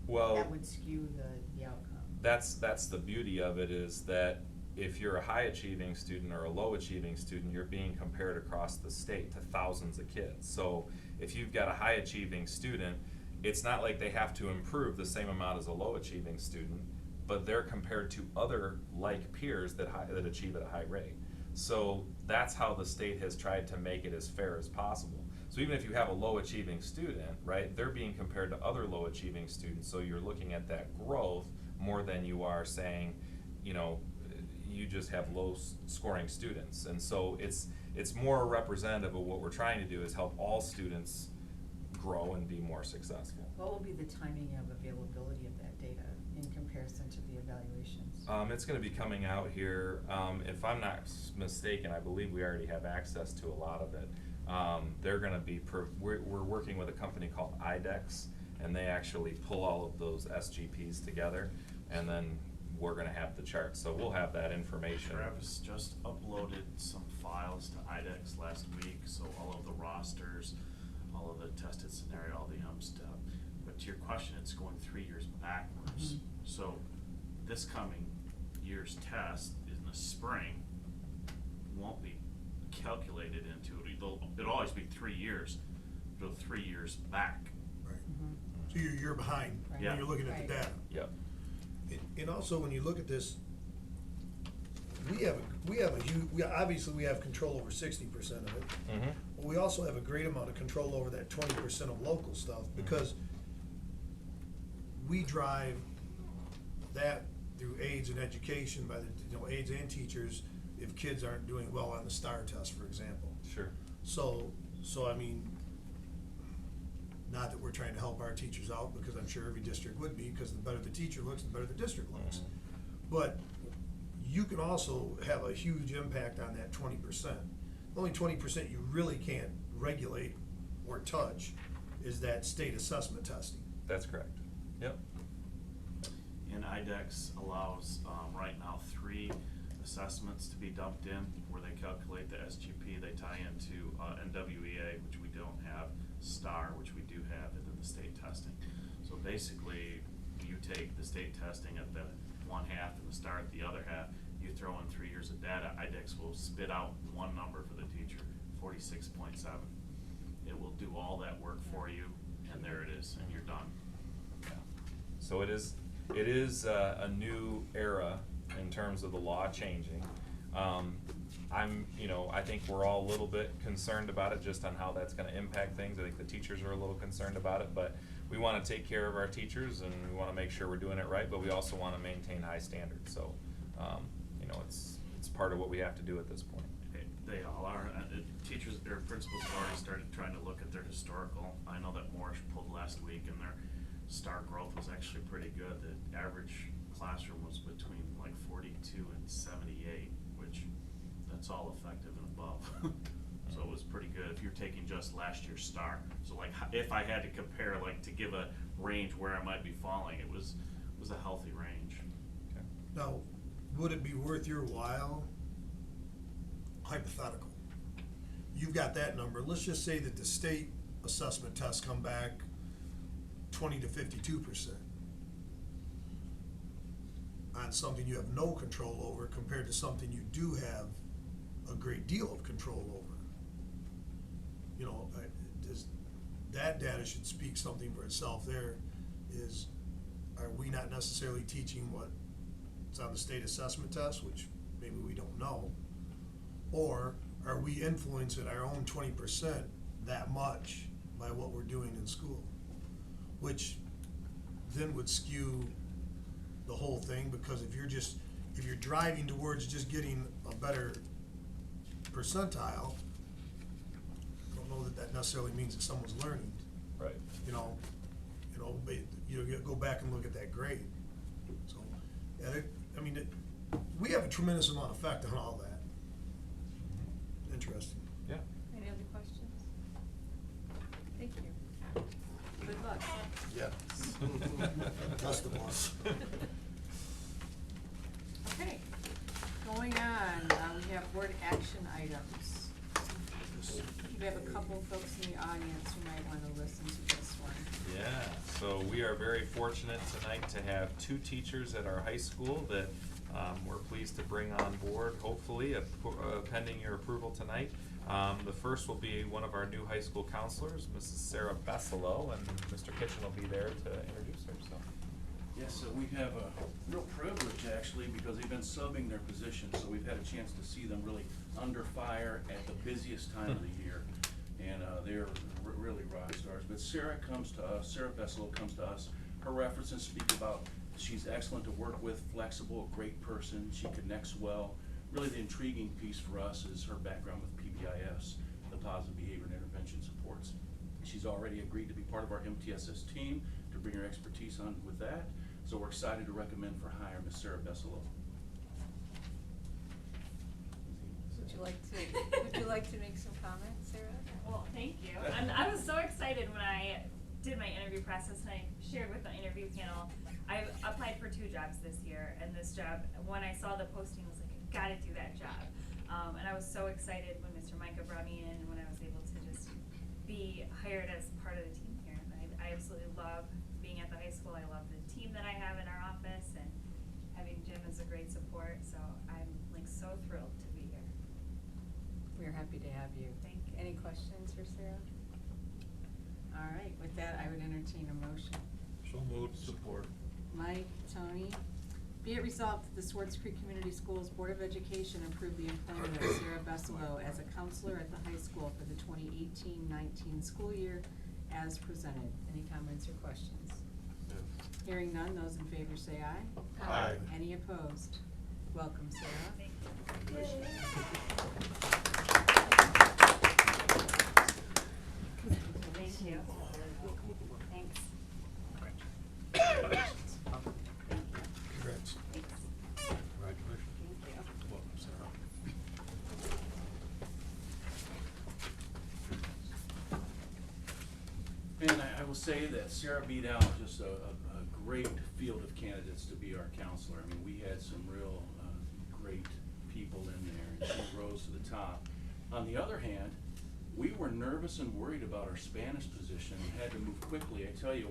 Well, That would skew the outcome. that's the beauty of it, is that if you're a high achieving student or a low achieving student, you're being compared across the state to thousands of kids. So if you've got a high achieving student, it's not like they have to improve the same amount as a low achieving student, but they're compared to other like peers that achieve at a high rate. So that's how the state has tried to make it as fair as possible. So even if you have a low achieving student, right, they're being compared to other low achieving students. So you're looking at that growth more than you are saying, you just have low scoring students. And so it's more representative of what we're trying to do, is help all students grow and be more successful. What will be the timing of availability of that data in comparison to the evaluations? It's going to be coming out here. If I'm not mistaken, I believe we already have access to a lot of it. They're going to be, we're working with a company called IDEX, and they actually pull all of those SGPs together, and then we're going to have the charts. So we'll have that information. Travis just uploaded some files to IDEX last week, so all of the rosters, all of the tested scenario, all the stuff. But to your question, it's going 3 years backwards. Mm-hmm. So this coming year's test in the spring won't be calculated into it. It'll always be 3 years, but 3 years back. Right. Mhm. So you're behind Right. when you're looking at Right. the data. Yep. And also, when you look at this, we obviously we have control over 60% of it. Mm-hmm. But we also have a great amount of control over that 20% of local stuff, because we drive that through aides and education by the aides and teachers if kids aren't doing well on the STAR test, for example. Sure. So I mean, not that we're trying to help our teachers out, because I'm sure every district would be, because the better the teacher looks, the better the district looks. Mhm. But you can also have a huge impact on that 20%. The only 20% you really can't regulate or touch is that state assessment testing. That's correct. Yep. And IDEX allows, right now, 3 assessments to be dumped in where they calculate the SGP. They tie into NWEA, which we don't have, STAR, which we do have, and then the state testing. So basically, you take the state testing at the one half and the STAR at the other half, you throw in 3 years of data, IDEX will spit out one number for the teacher, 46.7. It will do all that work for you, and there it is, and you're done. Yeah. So it is a new era in terms of the law changing. I think we're all a little bit concerned about it, just on how that's going to impact things. I think the teachers are a little concerned about it, but we want to take care of our teachers, and we want to make sure we're doing it right, but we also want to maintain high standards. So, it's part part of what we have to do at this point. They all are. Teachers, their principals have already started trying to look at their historical. I know that Morris pulled last week, and their star growth was actually pretty good. The average classroom was between like 42 and 78, which that's all effective and above. So it was pretty good if you're taking just last year's star. So like if I had to compare, like to give a range where I might be falling, it was a healthy range. Okay. Now, would it be worth your while, hypothetical, you've got that number, let's just say that the state assessment tests come back 20 to 52% on something you have no control over compared to something you do have a great deal of control over. You know, that data should speak something for itself. There is, are we not necessarily teaching what's on the state assessment test, which maybe we don't know, or are we influencing our own 20% that much by what we're doing in school? Which then would skew the whole thing, because if you're driving towards just getting a better percentile, I don't know that necessarily means that someone's learning. Right. You go back and look at that grade. So, yeah, we have a tremendous amount of effect on all that. Interesting. Yeah. Any other questions? Thank you. Good luck. Yeah. That's the boss. Okay, going on, we have board action items. We have a couple folks in the audience who might want to listen to this one. Yeah, so we are very fortunate tonight to have two teachers at our high school that we're pleased to bring on board, hopefully, pending your approval tonight. The first will be one of our new high school counselors, Mrs. Sarah Besselo, and Mr. Kitchen will be there to introduce her, so. Yes, so we have a real privilege actually, because they've been subbing their position, so we've had a chance to see them really under fire at the busiest time of the year. And they're really rock stars. But Sarah Besselo comes to us. Her references speak about she's excellent to work with, flexible, a great person, she connects well. Really the intriguing piece for us is her background with PBIS, the Positive Behavior and Intervention Supports. She's already agreed to be part of our MTSS team to bring her expertise on with that. So we're excited to recommend for hire Ms. Sarah Besselo. Would you like to make some comments, Sarah? Well, thank you. And I was so excited when I did my interview process and I shared with the interview panel. I've applied for 2 jobs this year, and this job, when I saw the posting, I was like, I gotta do that job. And I was so excited when Mr. Micah brought me in and when I was able to just be hired as part of the team here. And I absolutely love being at the high school. I love the team that I have in our office, and having Jim as a great support. So I'm like so thrilled to be here. We're happy to have you. Thank you. Any questions for Sarah? All right, with that, I would entertain a motion. So moved. Support. Mike, Tony, be it resolved that the Swartz Creek Community Schools Board of Education approve the employment of Sarah Besselo as a counselor at the high school for the 2018-19 school year as presented. Any comments or questions? No. Hearing none, those in favor say aye. Aye. Any opposed? Welcome, Sarah. Thank you. Thank you. Thanks. Congrats. Thanks. Congratulations. Thank you. Welcome, Sarah. And I will say that Sarah beat out just a great field of candidates to be our counselor. I mean, we had some real great people in there, and she rose to the top. On the other hand, we were nervous and worried about our Spanish position and had to move quickly. I tell you,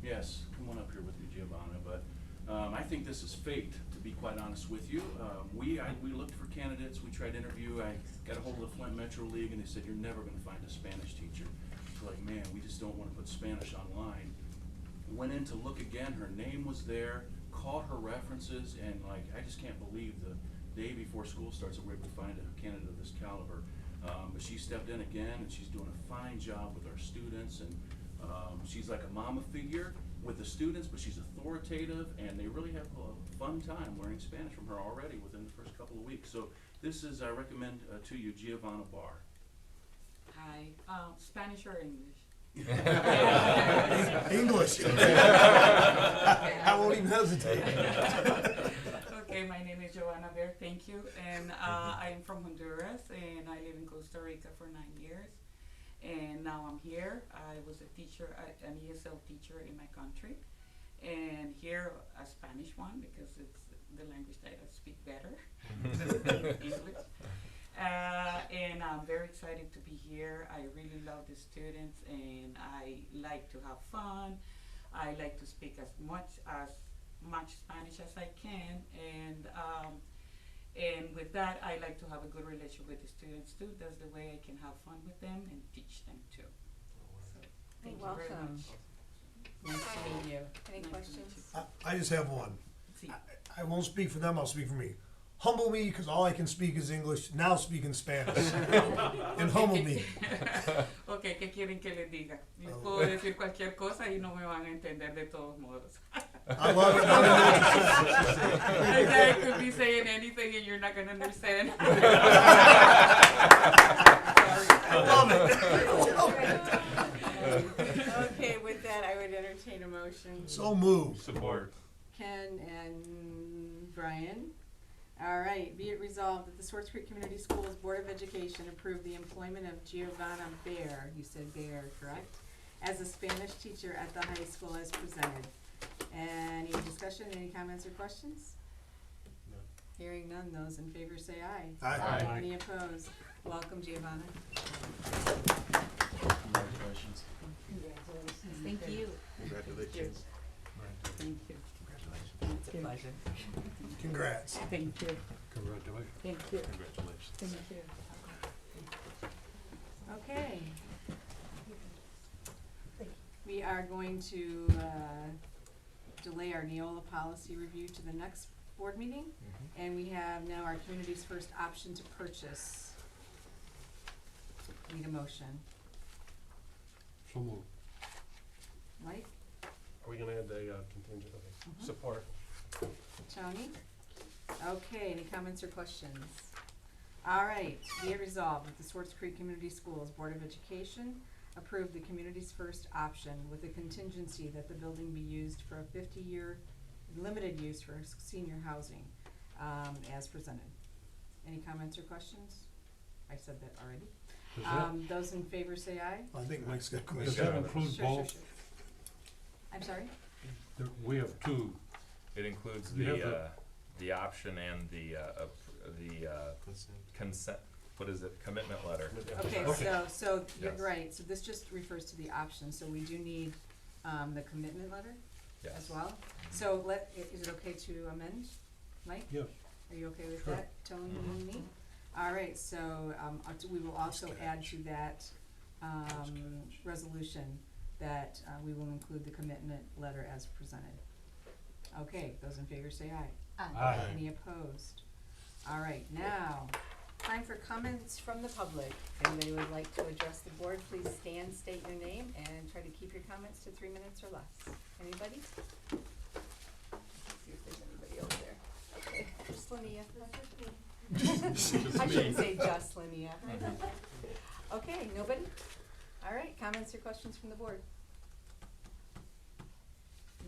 yes, come on up here with me, Giovanna, but I think this is fate, to be quite honest with you. We looked for candidates, we tried to interview, I got a hold of the Flint Metro League, and they said, you're never gonna find a Spanish teacher. We're like, man, we just don't wanna put Spanish online. Went in to look again, her name was there, called her references, and like, I just can't believe the day before school starts that we're able to find a candidate of this caliber. But she stepped in again, and she's doing a fine job with our students, and she's like a mama figure, with the students, but she's authoritative, and they really have a fun time learning Spanish from her already within the first couple of weeks. So this is, I recommend to you, Giovanna Barr. Hi, Spanish or English? English. I won't even hesitate. Okay, my name is Joanna Bear, thank you. And I am from Honduras, and I live in Costa Rica for 9 years. And now I'm here. I was a teacher, an ESL teacher in my country. And here, a Spanish one, because it's the language that I speak better than English. And I'm very excited to be here. I really love the students, and I like to have fun. I like to speak as much Spanish as I can, and with that, I like to have a good relationship with the students too. That's the way I can have fun with them and teach them too. So, thank you very Welcome. much. Nice to meet you. Any Nice to meet questions? I just have one. See. I won't speak for them, I'll speak for me. Humble me, because all I can speak is English, now speak in Spanish. And humble me. Okay, ¿qué quieren que les diga? Les puedo decir cualquier cosa y no me van a entender de todos modos. I love it. I could be saying anything and you're not going to understand. I love it. Okay, with that, I would entertain a motion. So moved. Support. Ken and Brian. All right, be it resolved that the Swartz Creek Community Schools Board of Education approve the employment of Giovanna Bear, you said Bear, correct? As a Spanish teacher at the high school as presented. Any discussion, any comments or questions? No. Hearing none, those in favor say aye. Aye. Aye. Any opposed? Welcome, Giovanna. Congratulations. Congratulations. Thank you. Congratulations. Thank you. It's a pleasure. Congrats. Thank you. Congratulations. Thank you. Congratulations. Thank you. Okay. We are going to delay our Neola policy review to the next board meeting. And we have now our community's first option to purchase. Need a motion. So moved. Mike? Are we gonna add the contingent? Okay. Support. Tony? Okay, any comments or questions? All right, be it resolved that the Swartz Creek Community Schools Board of Education approve the community's first option with a contingency that the building be used for a 50-year limited use for senior housing, as presented. Any comments or questions? I said that already. Those in favor say aye. I think Mike's got a Does question. that include both? I'm sorry? We have two. It includes You have the option and the consent, what is it, commitment letter. Okay, Okay. so you're Yes. right, so this just refers to the option, so we do need, the commitment letter Yes. as well. So is it okay to amend, Mike? Yes. Are you okay with Sure. that, Tony and me? All right, so, we will also add to that, resolution that, we will include the commitment letter as presented. Okay, those in favor say aye. Aye. Any opposed? All right, now, time for comments from the public. If anybody would like to address the board, please stand, state your name, and try to keep your comments to 3 minutes or less. Anybody? Let's see if there's anybody over there. Okay, just Linnea. I shouldn't say just Linnea. Okay, nobody? All right, comments or questions from the board?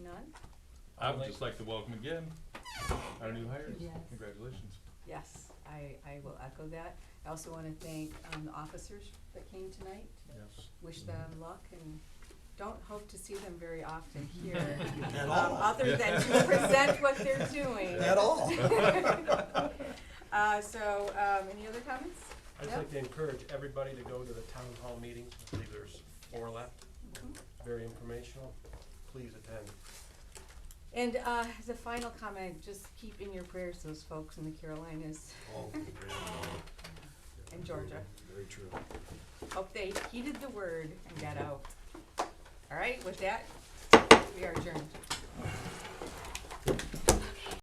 None? I would just like to welcome again our new hires. Yes. Congratulations. Yes, I will echo that. I also want to thank the officers that came tonight. Yes. Wish them luck and don't hope to see them very often here. At all. Other than to present what they're doing. At all. Any other comments? I'd Yep. like to encourage everybody to go to the town hall meetings. I believe there's 4 left. Very informational. Please attend. And as a final comment, just keep in your prayers those folks in the Carolinas Oh, and Georgia. very true. Hope they heeded the word and got out. All right, with that, we are adjourned.